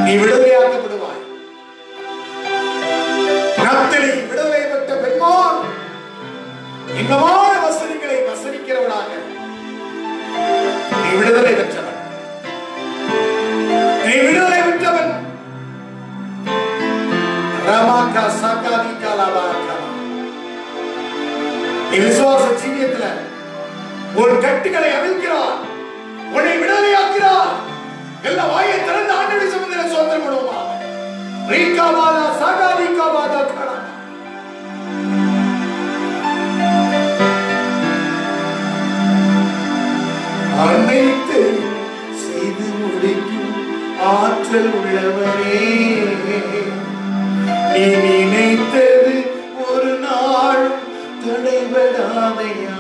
நீ விடுதலையாக்கப்படுவாய். நப்தலி விடுதலை பெற்ற பெண்மான் இன்னமான வசதிகளை வசதிக்கிறவனாக நீ விடுதலை பெற்றவன். நீ விடுதலை பெற்றவன். ரமாகா சகாதிகா லாபாகா நீ விசுவாச ஜீவியத்துல உன் கட்டுகளை அவிழ்க்கிறார், உன்னை விடுதலையாக்கிறார். எல்லா வாயை திறந்து ஆண்டவரை சமூகத்தில் சோதனை பண்ணுவோமா? ரீகாவாதா சகாதிகாவாதா கணா அனைத்து செய்து முடிக்கும் ஆற்றல் உள்ளவரே, நீ நினைத்தது ஒரு நாள் தடைபடாதையா.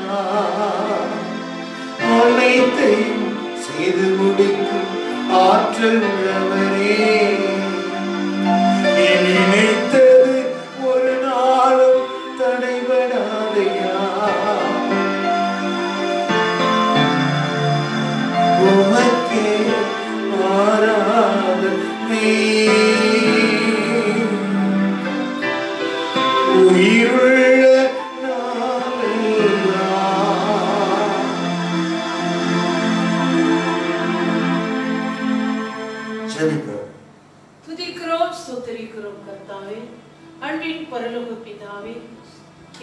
அனைத்தையும் செய்து முடிக்கும் ஆற்றல் உள்ளவரே, நீ நினைத்தது ஒரு நாளும் தடைபடாதையா. உமக்கே ஆராதனை உயிருள்ள நாளெல்லாம். ஜெபிப்போம். துதிக்கிறோம், ஸ்தோத்திரிக்கிறோம் கர்த்தாவே. அன்பின் பரலோக பிதாவே,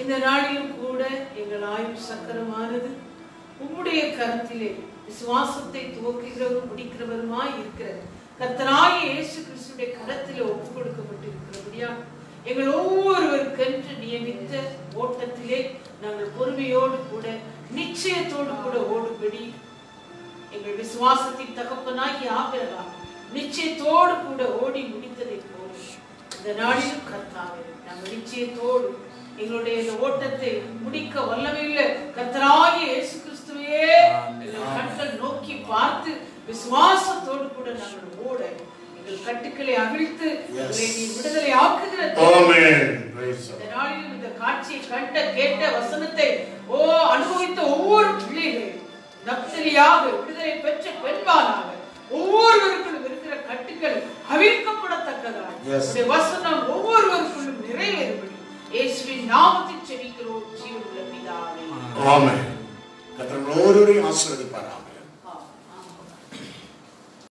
இந்த நாளிலும் கூட எங்கள் ஆயுள் சக்கரமானது உம்முடைய கரத்திலே விசுவாசத்தை துவக்குகிறவரும் முடிக்கிறவருமாய் இருக்கிற கர்த்தராகிய இயேசு கிறிஸ்துடைய கரத்திலே ஒப்பு கொடுக்கப்பட்டிருக்கிறபடியா எங்கள் ஒவ்வொருவருக்கென்று நியமித்த ஓட்டத்திலே நாங்கள் பொறுமையோடு கூட நிச்சயத்தோடு கூட ஓடுபடி எங்கள் விசுவாசத்தின் தகப்பனாகி ஆபிரகாம் நிச்சயத்தோடு கூட ஓடி முடித்ததை போல இந்த நாளிலும் கர்த்தாவே நாங்கள் நிச்சயத்தோடு எங்களுடைய இந்த ஓட்டத்தை முடிக்க வல்லமையுள்ள கர்த்தராகிய இயேசு கிறிஸ்துவே கண்கள் நோக்கி பார்த்து விசுவாசத்தோடு கூட நாங்கள் ஓட எங்கள் கட்டுக்களை அவிழ்த்து எங்களை நீ விடுதலை ஆக்குகிற இந்த நாளிலும் இந்த காட்சியை கண்ட கேட்ட வசனத்தை அனுபவித்த ஒவ்வொரு பிள்ளைகளையும் நப்தலியாக விடுதலை பெற்ற பெண்பாலாக ஒவ்வொருவருக்குள்ளும் இருக்கிற கட்டுக்கள் அவிழ்க்கப்படத்தக்கதாக வசனம் ஒவ்வொருவருக்குள்ளும் நிறைவேறும்படி இயேசுவின் நாமத்தில் ஜெபிக்கிறோம் ஜீவனுள்ள பிதாவே. ஆமென். கர்த்தர் ஒவ்வொருவரையும் ஆசீர்வதிப்பார்.